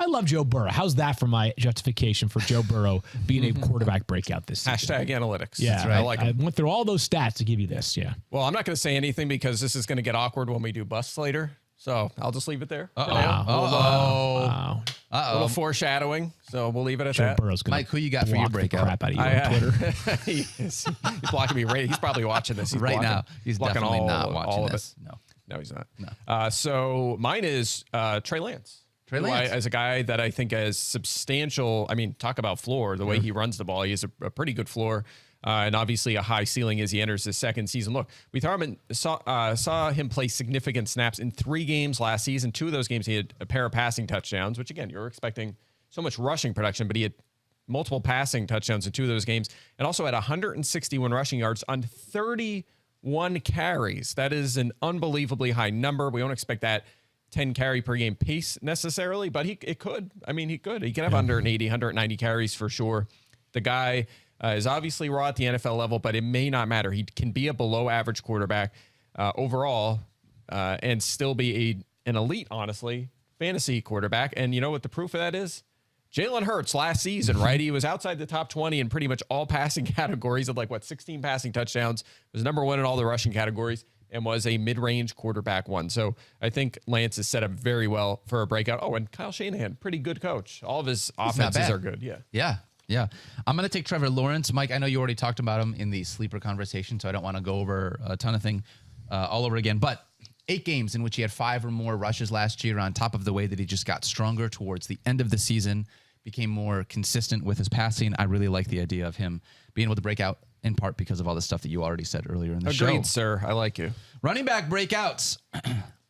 I love Joe Burrow. How's that for my justification for Joe Burrow being a quarterback breakout this season? Hashtag analytics. Yeah, That's right. I like it. I went through all those stats to give you this. Yeah. Well, I'm not going to say anything because this is going to get awkward when we do busts later. So I'll just leave it there. Wow. A little foreshadowing. So we'll leave it at Joe that. Burrow's going Mike, who you got for your breakout? Crap out of you on Twitter. He's blocking me right. He's probably watching this. He's Right blocking, now, he's blocking definitely all, not watching all this. Of it. No. No, he's not. No. So mine is Trey Lance. Trey Lance. As a guy that I think has substantial, I mean, talk about floor, the way he runs the ball, he has a pretty good floor. And obviously a high ceiling as he enters his second season. Look, we saw him play significant snaps in 3 games last season. 2 of those games he had a pair of passing touchdowns, which again, you're expecting so much rushing production, but he had multiple passing touchdowns in 2 of those games, and also had 161 rushing yards on 31 carries. That is an unbelievably high number. We don't expect that 10 carry per game pace necessarily, but it could. I mean, he could. He can have 180, 190 carries for sure. The guy is obviously raw at the NFL level, but it may not matter. He can be a below average quarterback overall and still be an elite, honestly, fantasy quarterback. And you know what the proof of that is? Jalen Hurts last season, right? He was outside the top 20 in pretty much all passing categories of 16 passing touchdowns, was number 1 in all the rushing categories, and was a mid-range quarterback 1. So I think Lance is set up very well for a breakout. Oh, and Kyle Shanahan, pretty good coach. All of his offenses are good. Yeah. Yeah. I'm going to take Trevor Lawrence. Mike, I know you already talked about him in the sleeper conversation, so I don't want to go over a ton of things all over again. But 8 games in which he had 5 or more rushes last year, on top of the way that he just got stronger towards the end of the season, became more consistent with his passing. I really like the idea of him being able to break out, in part because of all the stuff that you already said earlier in the show. Agreed, sir. I like you. Running back breakouts.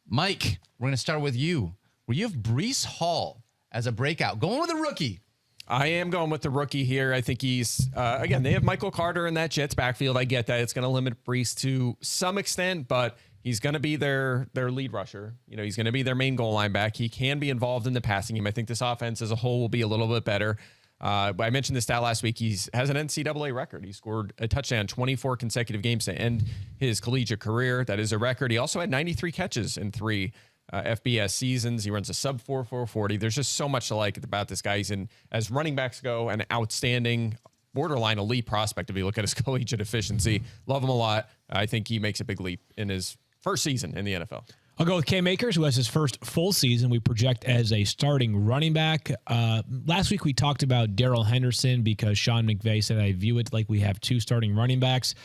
Mike, we're going to start with you. Where you have Bresean Hall as a breakout. Going with a rookie. I am going with the rookie here. I think he's, again, they have Michael Carter in that Jets backfield. I get that. It's going to limit Brees to some extent, but he's going to be their lead rusher. You know, he's going to be their main goal line back. He can be involved in the passing game. I think this offense as a whole will be a little bit better. But I mentioned this stat last week. He has an NCAA record. He scored a touchdown 24 consecutive games to end his collegiate career. That is a record. He also had 93 catches in 3 FBS seasons. He runs a sub 4.40. There's just so much to like about this guy. He's as running backs go, an outstanding, borderline elite prospect if you look at his collegiate efficiency. Love him a lot. I think he makes a big leap in his first season in the NFL. I'll go with Cam Akers, who has his first full season. We project as a starting running back. Last week we talked about Darrell Henderson because Sean McVay said I view it like we have 2 starting running backs.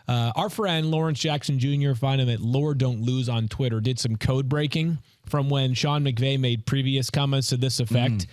Our friend Lawrence Jackson Jr., find him at Lord Don't Lose on Twitter, did some code breaking from when Sean McVay made previous comments to this effect,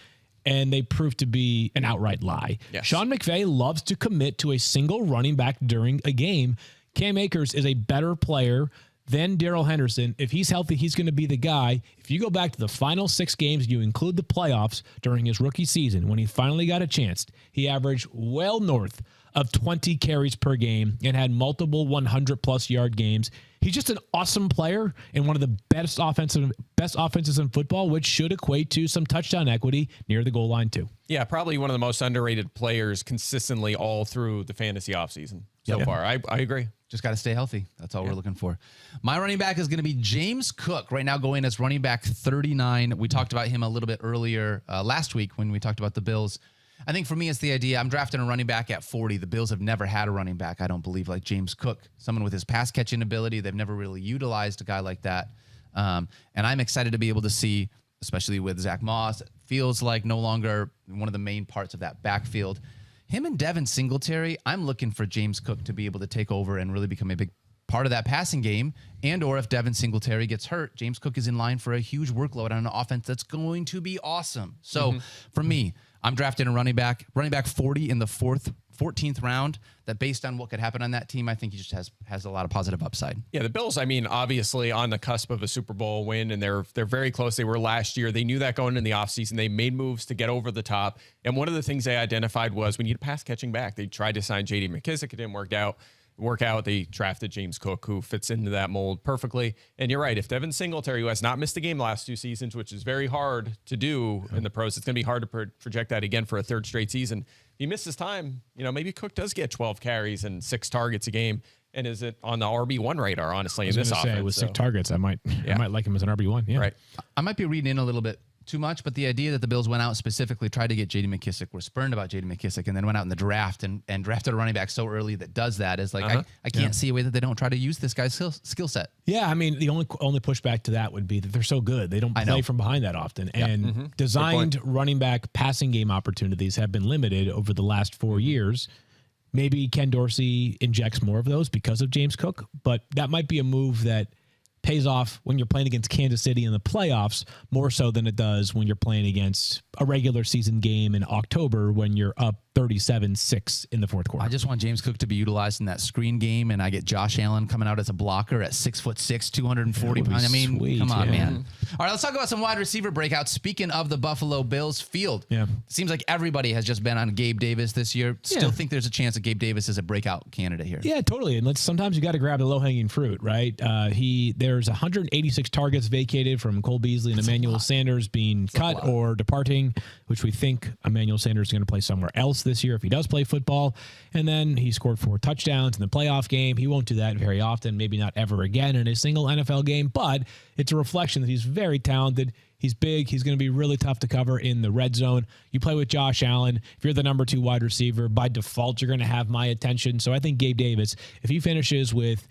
and they proved to be an outright lie. Yes. Sean McVay loves to commit to a single running back during a game. Cam Akers is a better player than Darrell Henderson. If he's healthy, he's going to be the guy. If you go back to the final 6 games, you include the playoffs during his rookie season, when he finally got a chance, he averaged well north of 20 carries per game and had multiple 100-plus yard games. He's just an awesome player and one of the best offenses in football, which should equate to some touchdown equity near the goal line too. Yeah, probably one of the most underrated players consistently all through the fantasy offseason so far. I agree. Just got to stay healthy. That's all we're looking for. My running back is going to be James Cook, right now going as running back 39. We talked about him a little bit earlier last week when we talked about the Bills. I think for me, it's the idea. I'm drafting a running back at 40. The Bills have never had a running back, I don't believe, like James Cook, someone with his pass catching ability. They've never really utilized a guy like that. And I'm excited to be able to see, especially with Zach Moss, it feels like no longer one of the main parts of that backfield. Him and Devin Singletary, I'm looking for James Cook to be able to take over and really become a big part of that passing game. And or if Devin Singletary gets hurt, James Cook is in line for a huge workload on an offense that's going to be awesome. So for me, I'm drafting a running back 40 in the 14th round, that based on what could happen on that team, I think he just has a lot of positive upside. Yeah, the Bills, I mean, obviously on the cusp of a Super Bowl win, and they're very close. They were last year. They knew that going in the offseason. They made moves to get over the top. And one of the things they identified was we need a pass catching back. They tried to sign J.D. McKissick. It didn't work out. They drafted James Cook, who fits into that mold perfectly. And you're right. If Devin Singletary, who has not missed a game the last 2 seasons, which is very hard to do in the pros, it's going to be hard to project that again for a 3rd straight season. If he misses time, maybe Cook does get 12 carries and 6 targets a game. And is it on the RB1 radar, honestly, in this offense? With 6 targets, I might like him as an RB1. Yeah. Right. I might be reading in a little bit too much, but the idea that the Bills went out and specifically tried to get J.D. McKissic, were spurned about J.D. McKissic, and then went out in the draft and drafted a running back so early that does that is like, I can't see a way that they don't try to use this guy's skill set. Yeah, I mean, the only pushback to that would be that they're so good. They don't play from behind that often. And designed running back passing game opportunities have been limited over the last 4 years. Maybe Ken Dorsey injects more of those because of James Cook, but that might be a move that pays off when you're playing against Kansas City in the playoffs more so than it does when you're playing against a regular season game in October when you're up 37-6 in the fourth quarter. I just want James Cook to be utilized in that screen game, and I get Josh Allen coming out as a blocker at 6'6", 240 pounds. I mean, sweet, come on, man. All right, let's talk about some wide receiver breakouts. Speaking of the Buffalo Bills field, seems like everybody has just been on Gabe Davis this year. Still think there's a chance that Gabe Davis is a breakout candidate here. Yeah, totally. And sometimes you got to grab the low-hanging fruit, right? There's 186 targets vacated from Cole Beasley and Emmanuel Sanders being cut or departing, which we think Emmanuel Sanders is going to play somewhere else this year if he does play football. And then he scored 4 touchdowns in the playoff game. He won't do that very often, maybe not ever again in a single NFL game, but it's a reflection that he's very talented. He's big. He's going to be really tough to cover in the red zone. You play with Josh Allen. If you're the number 2 wide receiver, by default, you're going to have my attention. So I think Gabe Davis, if he finishes with,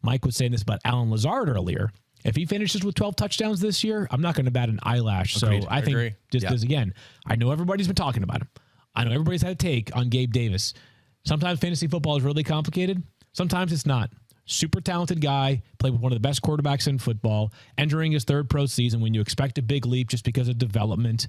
Mike was saying this about Alan Lazard earlier, if he finishes with 12 touchdowns this year, I'm not going to bat an eyelash. Agreed. So I think just because, again, I know everybody's been talking about him. I know everybody's had a take on Gabe Davis. Sometimes fantasy football is really complicated. Sometimes it's not. Super talented guy, played with one of the best quarterbacks in football, entering his 3rd pro season when you expect a big leap just because of development.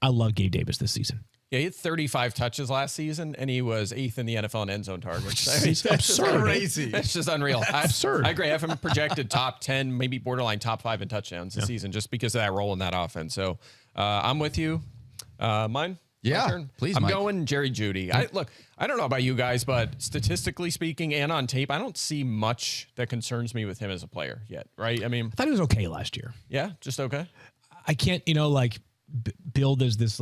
I love Gabe Davis this season. Yeah, he had 35 touches last season, and he was 8th in the NFL in end zone targets. It's absurd. Crazy. It's just unreal. Absurd. I agree. I have him projected top 10, maybe borderline top 5 in touchdowns this season just because of that role in that offense. So I'm with you. Mine? Yeah, please, I'm Mike. going Jerry Jeudy. I don't know about you guys, but statistically speaking and on tape, I don't see much that concerns me with him as a player yet, right? I mean, I thought he was okay last year. Yeah, just okay. I can't, build as this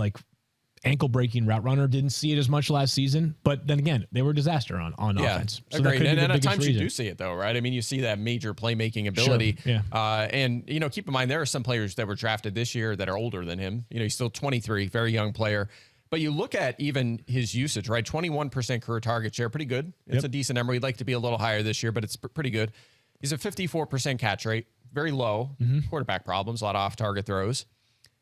ankle-breaking route runner. Didn't see it as much last season, but then again, they were a disaster on offense. So agreed. And at times you do see it though, right? I mean, you see that major playmaking ability. Sure. Yeah. And keep in mind there are some players that were drafted this year that are older than him. He's still 23, very young player. But you look at even his usage, right? 21% career target share, pretty good. It's a decent number. We'd like to be a little higher this year, but it's pretty good. He's a 54% catch rate, very low. Quarterback problems, a lot of off-target throws.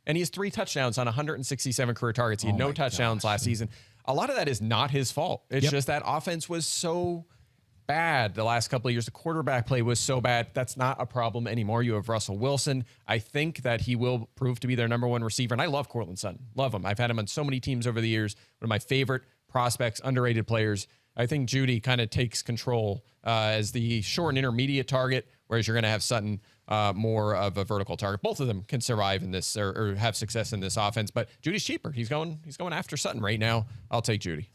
And he has 3 touchdowns on 167 career targets. He had no touchdowns last season. A lot of that is not his fault. It's just that offense was so bad the last couple of years. The quarterback play was so bad. That's not a problem anymore. You have Russell Wilson. I think that he will prove to be their number 1 receiver. And I love Courtland Sutton. Love him. I've had him on so many teams over the years. One of my favorite prospects, underrated players. I think Jeudy kind of takes control as the short and intermediate target, whereas you're going to have Sutton more of a vertical target. Both of them can survive in this or have success in this offense, but Judy's cheaper. He's going after Sutton right now. I'll take Jeudy.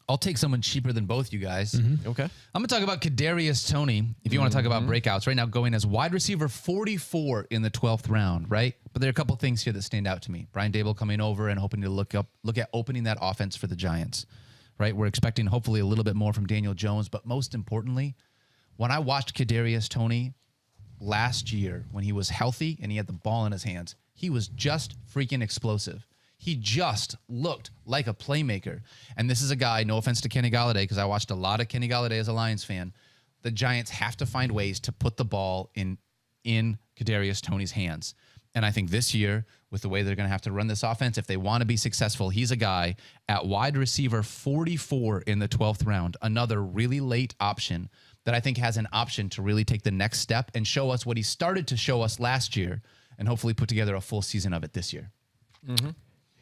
I'll take someone cheaper than both you guys. Okay. I'm going to talk about Kadarius Toney, if you want to talk about breakouts. Right now, going as wide receiver 44 in the 12th round, right? But there are a couple things here that stand out to me. Brian Dable coming over and hoping to look at opening that offense for the Giants, right? We're expecting hopefully a little bit more from Daniel Jones, but most importantly, when I watched Kadarius Toney last year when he was healthy and he had the ball in his hands, he was just freaking explosive. He just looked like a playmaker. And this is a guy, no offense to Kenny Golladay, because I watched a lot of Kenny Golladay as a Lions fan. The Giants have to find ways to put the ball in Kadarius Toney's hands. And I think this year, with the way they're going to have to run this offense, if they want to be successful, he's a guy at wide receiver 44 in the 12th round, another really late option that I think has an option to really take the next step and show us what he started to show us last year and hopefully put together a full season of it this year.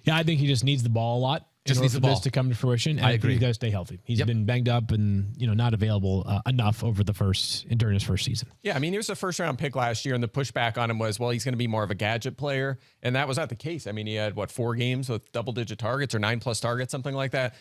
Yeah, I think he just needs the ball a lot. Just needs the ball to come to fruition. And I agree. He's got to stay healthy. He's been banged up and not available enough over during his first season. Yeah, I mean, he was a first-round pick last year, and the pushback on him was, well, he's going to be more of a gadget player, and that was not the case. I mean, he had 4 games with double-digit targets or 9+ targets, something like that.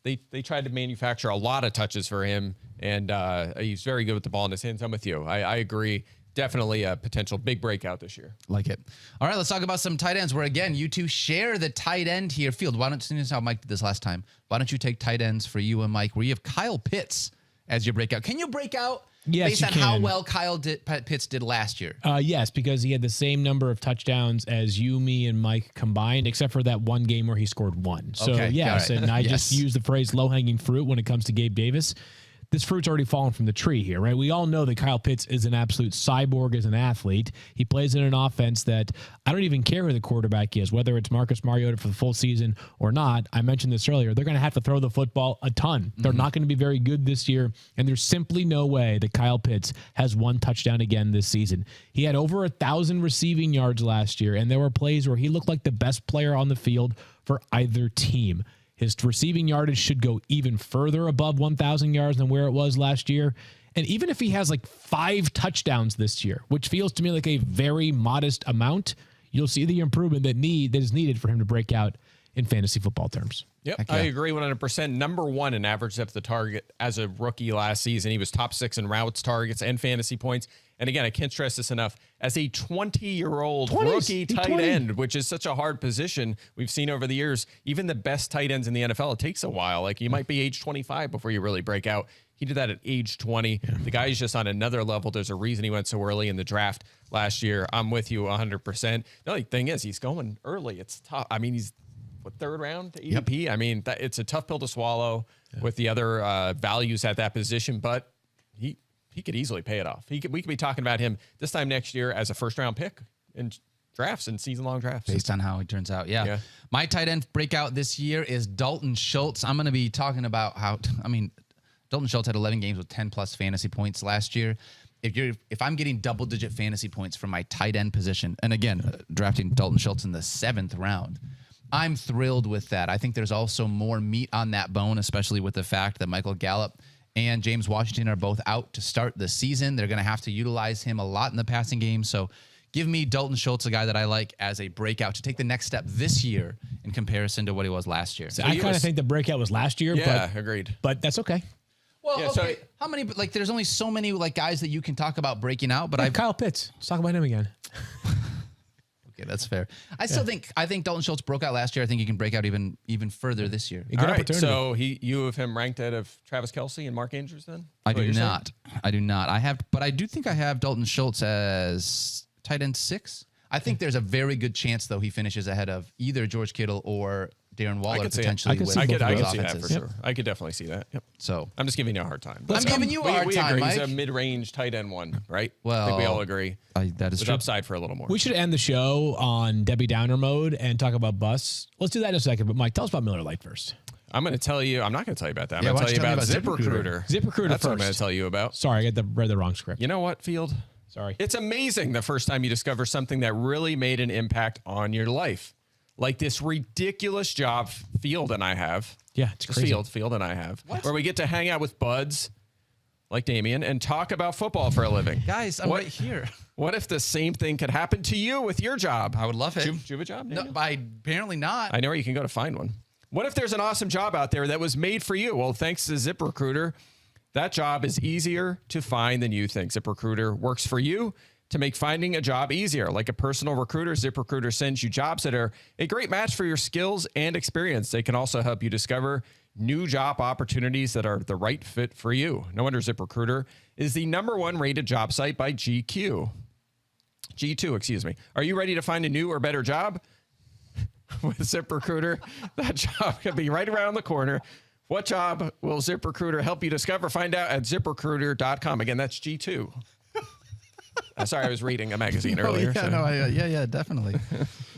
They tried to manufacture a lot of touches for him, and he's very good with the ball in his hands. I'm with you. I agree. Definitely a potential big breakout this year. Like it. All right, let's talk about some tight ends where, again, you two share the tight end here. Field, why don't you, this is how Mike did this last time. Why don't you take tight ends for you and Mike where you have Kyle Pitts as your breakout? Can you break out Yes, based you on how can. well Kyle Pitts did last year. Yes, because he had the same number of touchdowns as you, me, and Mike combined, except for that one game where he scored one. So, Okay, yes, got it. and I just Yes. use the phrase low-hanging fruit when it comes to Gabe Davis. This fruit's already fallen from the tree here, right? We all know that Kyle Pitts is an absolute cyborg as an athlete. He plays in an offense that I don't even care who the quarterback is, whether it's Marcus Mariota for the full season or not. I mentioned this earlier. They're going to have to throw the football a ton. They're not going to be very good this year, and there's simply no way that Kyle Pitts has one touchdown again this season. He had over 1,000 receiving yards last year, and there were plays where he looked like the best player on the field for either team. His receiving yardage should go even further above 1,000 yards than where it was last year. And even if he has like 5 touchdowns this year, which feels to me like a very modest amount, you'll see the improvement that is needed for him to break out in fantasy football terms. Yep, Heck yeah. I agree 100%. Number 1 in average depth of target as a rookie last season. He was top 6 in routes, targets, and fantasy points. And again, I can't stress this enough. As a 20-year-old rookie tight end, which is such a hard position, we've seen over the years, even the best tight ends in the NFL, it takes a while. Like you might be age 25 before you really break out. He did that at age 20. Yeah. The guy is just on another level. There's a reason he went so early in the draft last year. I'm with you 100%. The only thing is he's going early. It's tough. I mean, he's third round to ADP? Yep. I mean, it's a tough pill to swallow with the other values at that position, but he could easily pay it off. We could be talking about him this time next year as a first-round pick in drafts and season-long drafts. Based on how he turns out, yeah. My tight end breakout this year is Dalton Schultz. I'm going to be talking about Dalton Schultz had 11 games with 10-plus fantasy points last year. If I'm getting double-digit fantasy points from my tight end position, and again, drafting Dalton Schultz in the 7th round, I'm thrilled with that. I think there's also more meat on that bone, especially with the fact that Michael Gallup and James Washington are both out to start the season. They're going to have to utilize him a lot in the passing game. So give me Dalton Schultz, a guy that I like as a breakout to take the next step this year in comparison to what he was last year. So I kind of think the breakout was last year. Yeah, agreed. But that's okay. Well, okay. How many? Like, there's only so many guys that you can talk about breaking out. But Kyle Pitts. Let's talk about him again. Okay, that's fair. I think Dalton Schultz broke out last year. I think he can break out even further this year. All right, so you have him ranked ahead of Travis Kelce and Mark Andrews then? I do not. But I do think I have Dalton Schultz as tight end 6. I think there's a very good chance though he finishes ahead of either George Kittle or Darren Waller potentially. I could see that for sure. I could definitely see that. Yep. So I'm just giving you a hard time. I'm giving you a hard time, agree. Mike. He's a mid-range tight end 1, right? Well, I think we all agree. That is There's true. upside for a little more. We should end the show on Debbie Downer mode and talk about busts. Let's do that in a second. But Mike, tell us about Miller Lite first. I'm going to tell you. I'm not going to tell you about that. I'm Yeah, going to tell you about ZipRecruiter. ZipRecruiter That's first. what I'm going to tell you about. Sorry, I read the wrong script. You know what, Field? Sorry. It's amazing the first time you discover something that really made an impact on your life. Like this ridiculous job Field and I have. Yeah, it's crazy. Field and I have. Where we get to hang out with buds like Damien and talk about football for a living. Guys, I'm right here. What if the same thing could happen to you with your job? I would love it. Do you have a job, Daniel? No, apparently not. I know where you can go to find one. What if there's an awesome job out there that was made for you? Well, thanks to ZipRecruiter, that job is easier to find than you think. ZipRecruiter works for you to make finding a job easier. Like a personal recruiter, ZipRecruiter sends you jobs that are a great match for your skills and experience. They can also help you discover new job opportunities that are the right fit for you. No wonder ZipRecruiter is the #1 rated job site by G2, excuse me. Are you ready to find a new or better job? With ZipRecruiter, that job could be right around the corner. What job will ZipRecruiter help you discover? Find out at ZipRecruiter.com. Again, that's G2. Sorry, I was reading a magazine earlier. Yeah, definitely.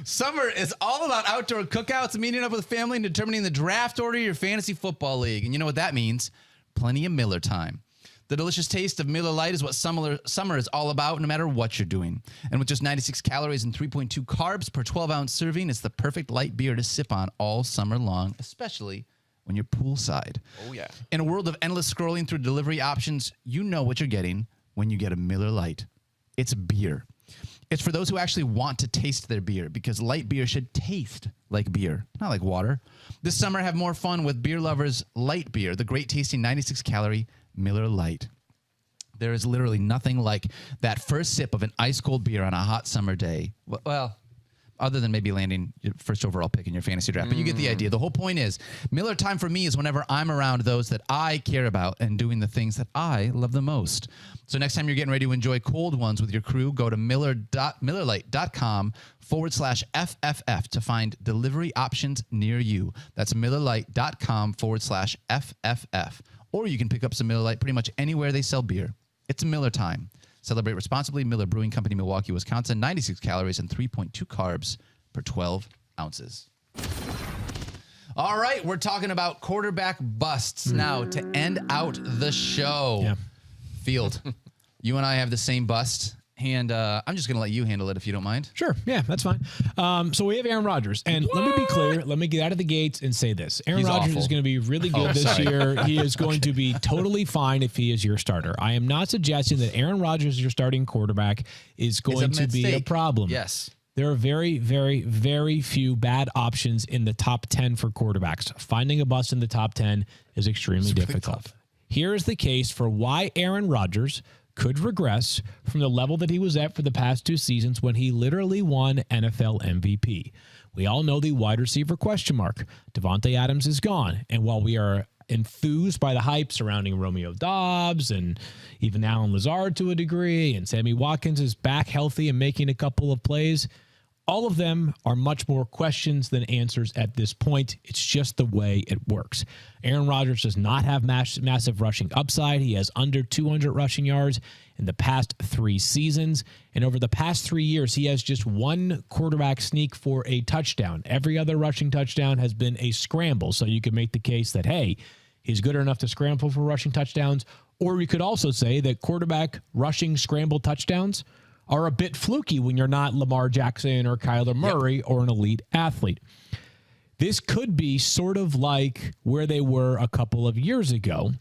Summer is all about outdoor cookouts, meeting up with family, and determining the draft order of your fantasy football league. And you know what that means? Plenty of Miller time. The delicious taste of Miller Lite is what summer is all about, no matter what you're doing. And with just 96 calories and 3.2 carbs per 12-ounce serving, it's the perfect light beer to sip on all summer long, especially when you're poolside. Oh, yeah. In a world of endless scrolling through delivery options, you know what you're getting when you get a Miller Lite. It's beer. It's for those who actually want to taste their beer, because light beer should taste like beer, not like water. This summer, have more fun with beer lovers' light beer, the great tasting 96-calorie Miller Lite. There is literally nothing like that first sip of an ice-cold beer on a hot summer day. Well, other than maybe landing your first overall pick in your fantasy draft. But you get the idea. The whole point is Miller time for me is whenever I'm around those that I care about and doing the things that I love the most. So next time you're getting ready to enjoy cold ones with your crew, go to millerlite.com/FFF to find delivery options near you. That's millerlite.com/FFF. Or you can pick up some Miller Lite pretty much anywhere they sell beer. It's Miller time. Celebrate responsibly. Miller Brewing Company, Milwaukee, Wisconsin. 96 calories and 3.2 carbs per 12 ounces. All right, we're talking about quarterback busts now to end out the show. Yeah. Field, you and I have the same bust, and I'm just going to let you handle it if you don't mind. Sure. Yeah, that's fine. So we have Aaron Rodgers. And let me be clear. Let me get out of the gates and say this. Aaron Rodgers is going to be really good this year. He is going to be totally fine if he is your starter. I am not suggesting that Aaron Rodgers, your starting quarterback, is going to be a problem. Yes. There are very, very, very few bad options in the top 10 for quarterbacks. Finding a bust in the top 10 is extremely difficult. Here is the case for why Aaron Rodgers could regress from the level that he was at for the past 2 seasons when he literally won NFL MVP. We all know the wide receiver question mark. Davante Adams is gone. And while we are enthused by the hype surrounding Romeo Doubs and even Allen Lazard to a degree, and Sammy Watkins is back healthy and making a couple of plays, all of them are much more questions than answers at this point. It's just the way it works. Aaron Rodgers does not have massive rushing upside. He has under 200 rushing yards in the past 3 seasons. And over the past 3 years, he has just one quarterback sneak for a touchdown. Every other rushing touchdown has been a scramble. So you could make the case that, hey, he's good enough to scramble for rushing touchdowns. Or you could also say that quarterback rushing scramble touchdowns are a bit fluky when you're not Lamar Jackson or Kyler Murray or an elite athlete. This could be sort of like where they were a couple of years ago.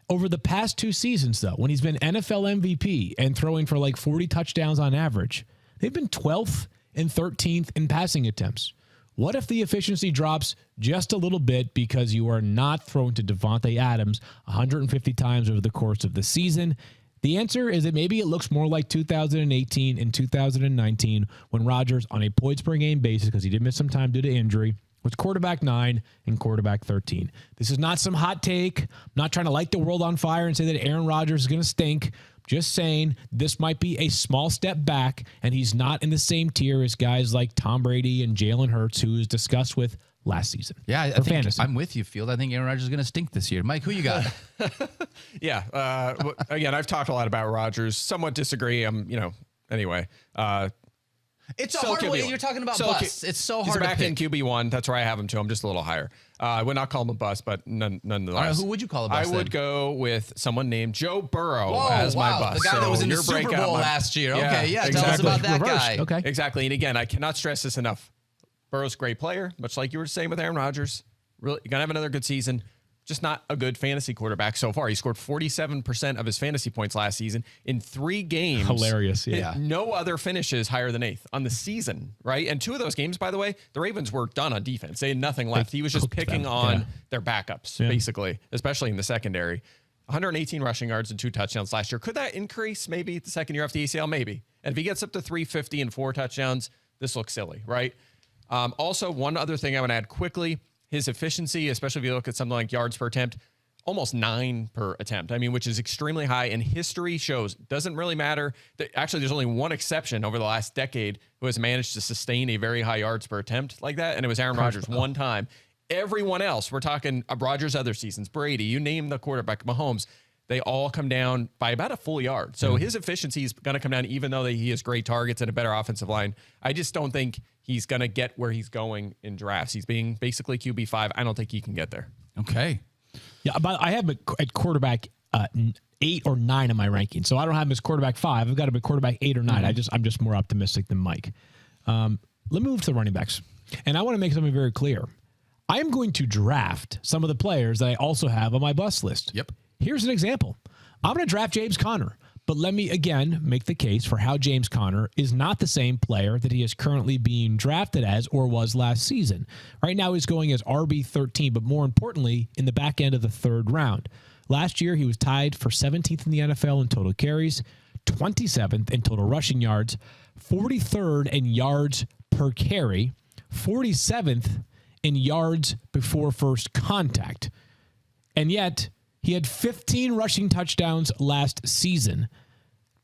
Over the past 2 seasons, though, when he's been NFL MVP and throwing for like 40 touchdowns on average, they've been 12th and 13th in passing attempts. What if the efficiency drops just a little bit because you are not throwing to Davante Adams 150 times over the course of the season? The answer is that maybe it looks more like 2018 and 2019 when Rodgers, on a points per game basis, because he did miss some time due to injury, was quarterback 9 and quarterback 13. This is not some hot take. I'm not trying to light the world on fire and say that Aaron Rodgers is going to stink. Just saying this might be a small step back, and he's not in the same tier as guys like Tom Brady and Jalen Hurts, who is discussed with last season. Yeah, I think fantasy. I'm with you, Field. I think Aaron Rodgers is going to stink this year. Mike, who you got? Yeah. Again, I've talked a lot about Rodgers. Somewhat disagree. Anyway. It's a hard way. You're talking about busts. It's so hard to pick. He's back in QB1. That's where I have him too. I'm just a little higher. I would not call him a bust, but nonetheless. Who would you call a bust? I would go with someone named Joe Burrow as my bust. The guy that was in the Super Bowl last year. Okay, yeah. Tell us about that guy. Okay. Exactly. And again, I cannot stress this enough. Burrow's a great player, much like you were saying with Aaron Rodgers. Really, you're going to have another good season. Just not a good fantasy quarterback so far. He scored 47% of his fantasy points last season in 3 games. Hilarious, yeah. No other finishes higher than 8th on the season, right? And 2 of those games, by the way, the Ravens were done on defense. They had nothing left. He was just picking on their backups, basically, especially in the secondary. 118 rushing yards and 2 touchdowns last year. Could that increase maybe the second year after the ACL? Maybe. And if he gets up to 350 and 4 touchdowns, this looks silly, right? Also, one other thing I would add quickly, his efficiency, especially if you look at something like yards per attempt, almost 9 per attempt. I mean, which is extremely high. And history shows, doesn't really matter. Actually, there's only one exception over the last decade who has managed to sustain a very high yards per attempt like that. And it was Aaron Rodgers one time. Everyone else, we're talking Rodgers other seasons, Brady, you name the quarterback, Mahomes, they all come down by about a full yard. So his efficiency is going to come down, even though he has great targets and a better offensive line. I just don't think he's going to get where he's going in drafts. He's being basically QB5. I don't think he can get there. Okay. Yeah, but I have him at quarterback 8 or 9 in my ranking. So I don't have him as quarterback 5. I've got him at quarterback 8 or 9. I'm just more optimistic than Mike. Let me move to the running backs. And I want to make something very clear. I am going to draft some of the players that I also have on my bust list. Yep. Here's an example. I'm going to draft James Conner, but let me again make the case for how James Conner is not the same player that he is currently being drafted as or was last season. Right now he's going as RB13, but more importantly, in the back end of the 3rd round. Last year, he was tied for 17th in the NFL in total carries, 27th in total rushing yards, 43rd in yards per carry, 47th in yards before first contact. And yet, he had 15 rushing touchdowns last season.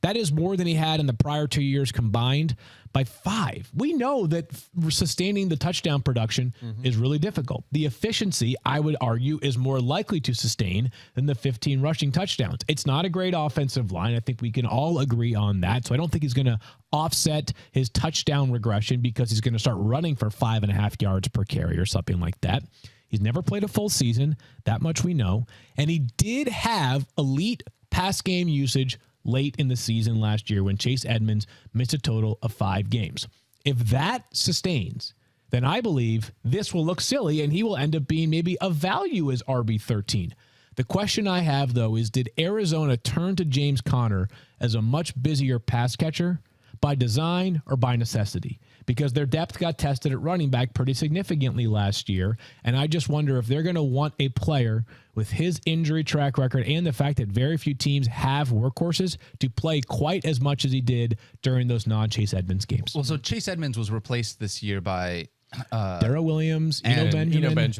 That is more than he had in the prior 2 years combined by 5. We know that sustaining the touchdown production is really difficult. The efficiency, I would argue, is more likely to sustain than the 15 rushing touchdowns. It's not a great offensive line. I think we can all agree on that. So I don't think he's going to offset his touchdown regression because he's going to start running for 5.5 yards per carry or something like that. He's never played a full season. That much we know. And he did have elite pass game usage late in the season last year when Chase Edmonds missed a total of 5 games. If that sustains, then I believe this will look silly and he will end up being maybe a value as RB13. The question I have, though, is did Arizona turn to James Conner as a much busier pass catcher by design or by necessity? Because their depth got tested at running back pretty significantly last year, and I just wonder if they're going to want a player with his injury track record and the fact that very few teams have workhorses to play quite as much as he did during those non-Chase Edmonds games. Well, so Chase Edmonds was replaced this year by Darrell Williams, Eno Benjamin.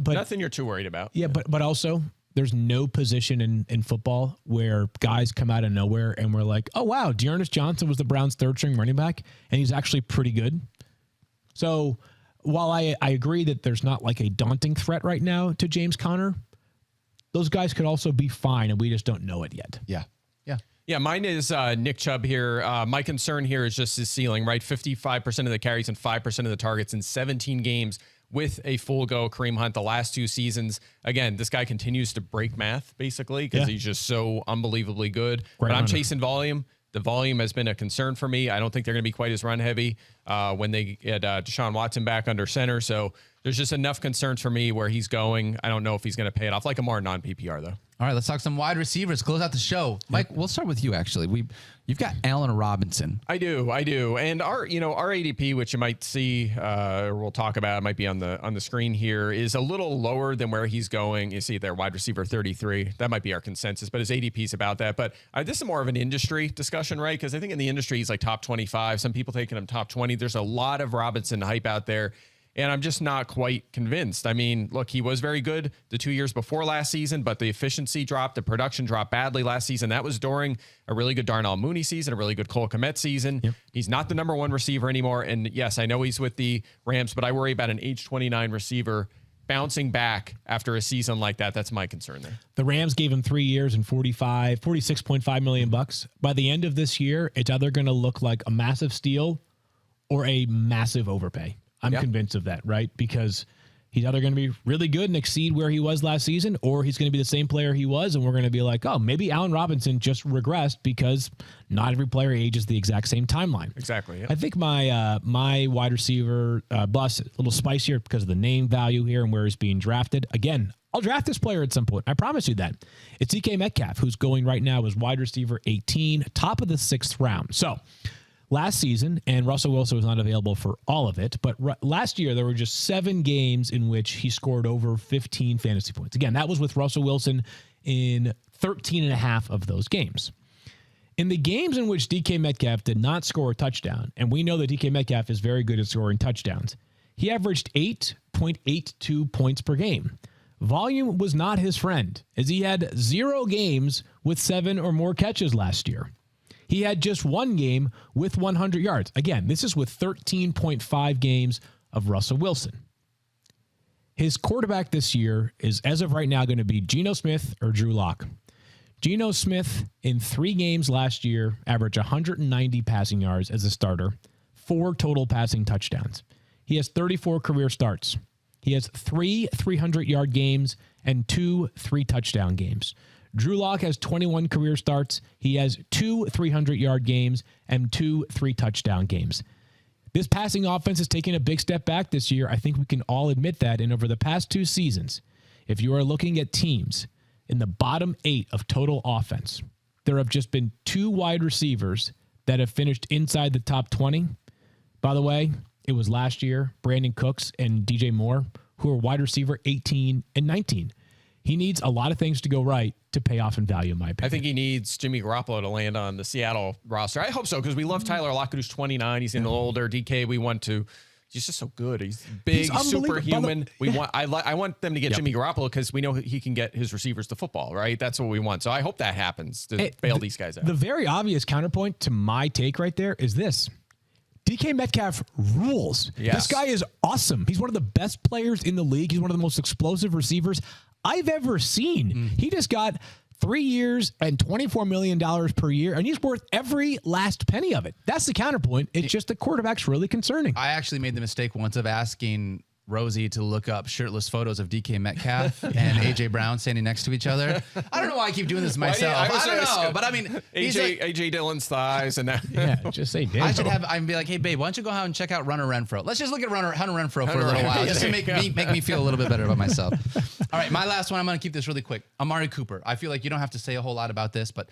But nothing you're too worried about. Yeah, but also there's no position in football where guys come out of nowhere and we're like, oh, wow, Dearness Johnson was the Browns' third-string running back, and he's actually pretty good. So while I agree that there's not like a daunting threat right now to James Conner, those guys could also be fine, and we just don't know it yet. Yeah, mine is Nick Chubb here. My concern here is just his ceiling, right? 55% of the carries and 5% of the targets in 17 games with a full go Kareem Hunt the last 2 seasons. Again, this guy continues to break math, basically, because he's just so unbelievably good. But I'm chasing volume. The volume has been a concern for me. I don't think they're going to be quite as run heavy when they get Deshaun Watson back under center. So there's just enough concerns for me where he's going. I don't know if he's going to pay it off like a more non-PPR, though. All right, let's talk some wide receivers. Close out the show. Mike, we'll start with you, actually. You've got Allen Robinson. I do. And our ADP, which you might see, or we'll talk about, it might be on the screen here, is a little lower than where he's going. You see there, wide receiver 33. That might be our consensus, but his ADP is about that. But this is more of an industry discussion, right? Because I think in the industry, he's like top 25. Some people taking him top 20. There's a lot of Robinson hype out there. And I'm just not quite convinced. I mean, look, he was very good the 2 years before last season, but the efficiency dropped, the production dropped badly last season. That was during a really good Darnell Mooney season, a really good Cole Kmet season. Yep. He's not the number 1 receiver anymore. And yes, I know he's with the Rams, but I worry about an age 29 receiver bouncing back after a season like that. That's my concern there. The Rams gave him 3 years and $46.5 million. By the end of this year, it's either going to look like a massive steal or a massive overpay. I'm convinced of that, right? Because he's either going to be really good and exceed where he was last season, or he's going to be the same player he was, and we're going to be like, oh, maybe Allen Robinson just regressed because not every player ages the exact same timeline. Exactly. Yep. I think my wide receiver bus a little spicier because of the name value here and where he's being drafted. Again, I'll draft this player at some point. I promise you that. It's DK Metcalf, who's going right now as wide receiver 18, top of the 6th round. So last season, and Russell Wilson was not available for all of it, but last year there were just 7 games in which he scored over 15 fantasy points. Again, that was with Russell Wilson in 13 and a half of those games. In the games in which DK Metcalf did not score a touchdown, and we know that DK Metcalf is very good at scoring touchdowns, he averaged 8.82 points per game. Volume was not his friend, as he had 0 games with 7 or more catches last year. He had just 1 game with 100 yards. Again, this is with 13.5 games of Russell Wilson. His quarterback this year is, as of right now, going to be Geno Smith or Drew Lock. Geno Smith, in 3 games last year, averaged 190 passing yards as a starter, 4 total passing touchdowns. He has 34 career starts. He has 3 300-yard games and 2 3-touchdown games. Drew Lock has 21 career starts. He has 2 300-yard games and 2 3-touchdown games. This passing offense is taking a big step back this year. I think we can all admit that. And over the past 2 seasons, if you are looking at teams in the bottom 8 of total offense, there have just been 2 wide receivers that have finished inside the top 20. By the way, it was last year, Brandon Cooks and DJ Moore, who are wide receiver 18 and 19. he needs a lot of things to go right to pay off in value, in my opinion. I think he needs Jimmy Garoppolo to land on the Seattle roster. I hope so, because we love Tyler Lockett, who's 29. He's getting a little older. DK, we want to. He's just so good. He's big, superhuman. I want them to get Jimmy Garoppolo because we know he can get his receivers the football, right? That's what we want. So I hope that happens to bail these guys out. The very obvious counterpoint to my take right there is this. DK Metcalf rules. Yes. This guy is awesome. He's one of the best players in the league. He's one of the most explosive receivers I've ever seen. He just got 3 years and $24 million per year, and he's worth every last penny of it. That's the counterpoint. It's just the quarterback's really concerning. I actually made the mistake once of asking Rosie to look up shirtless photos of DK Metcalf and AJ Brown standing next to each other. I don't know why I keep doing this myself. I don't know, but I mean, AJ Dillon's thighs and that. Yeah, just say damn. I'd be like, hey babe, why don't you go out and check out Runner Renfro? Let's just look at Hunter Renfro for a little while, just to make me feel a little bit better about myself. All right, my last one. I'm going to keep this really quick. Amari Cooper. I feel like you don't have to say a whole lot about this, but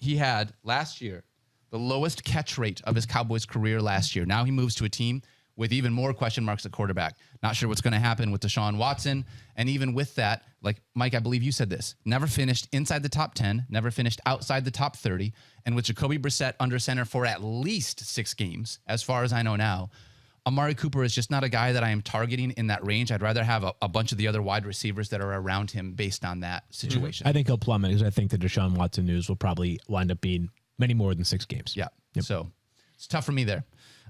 he had last year the lowest catch rate of his Cowboys career last year. Now he moves to a team with even more question marks at quarterback. Not sure what's going to happen with Deshaun Watson. And even with that, like Mike, I believe you said this, never finished inside the top 10, never finished outside the top 30. And with Jacoby Brissett under center for at least 6 games, as far as I know now, Amari Cooper is just not a guy that I am targeting in that range. I'd rather have a bunch of the other wide receivers that are around him based on that situation. I think he'll plummet because I think the Deshaun Watson news will probably wind up being many more than 6 games. Yeah. Yep. So it's tough for me there.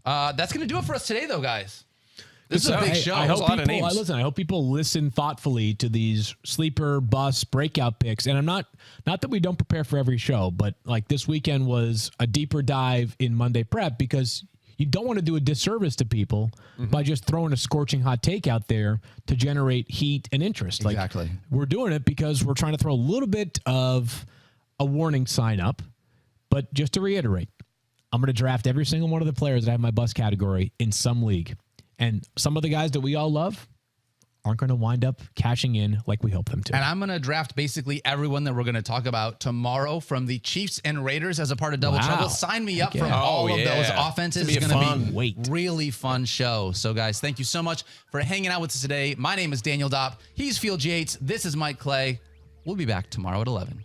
That's going to do it for us today, though, guys. This is a big show. I hope people listen thoughtfully to these sleeper, bust, breakout picks. And I'm not that we don't prepare for every show, but like this weekend was a deeper dive in Monday prep because you don't want to do a disservice to people by just throwing a scorching hot take out there to generate heat and interest. Exactly. Like, we're doing it because we're trying to throw a little bit of a warning sign up. But just to reiterate, I'm going to draft every single one of the players that I have in my bust category in some league. And some of the guys that we all love aren't going to wind up cashing in like we hope them to. And I'm going to draft basically everyone that we're going to talk about tomorrow from the Chiefs and Raiders as a part of Double Trouble. Sign me up from all of those offenses. It's going to be a really fun show. So, guys, thank you so much for hanging out with us today. My name is Daniel Dopp. He's Field Yates. This is Mike Clay. We'll be back tomorrow at 11.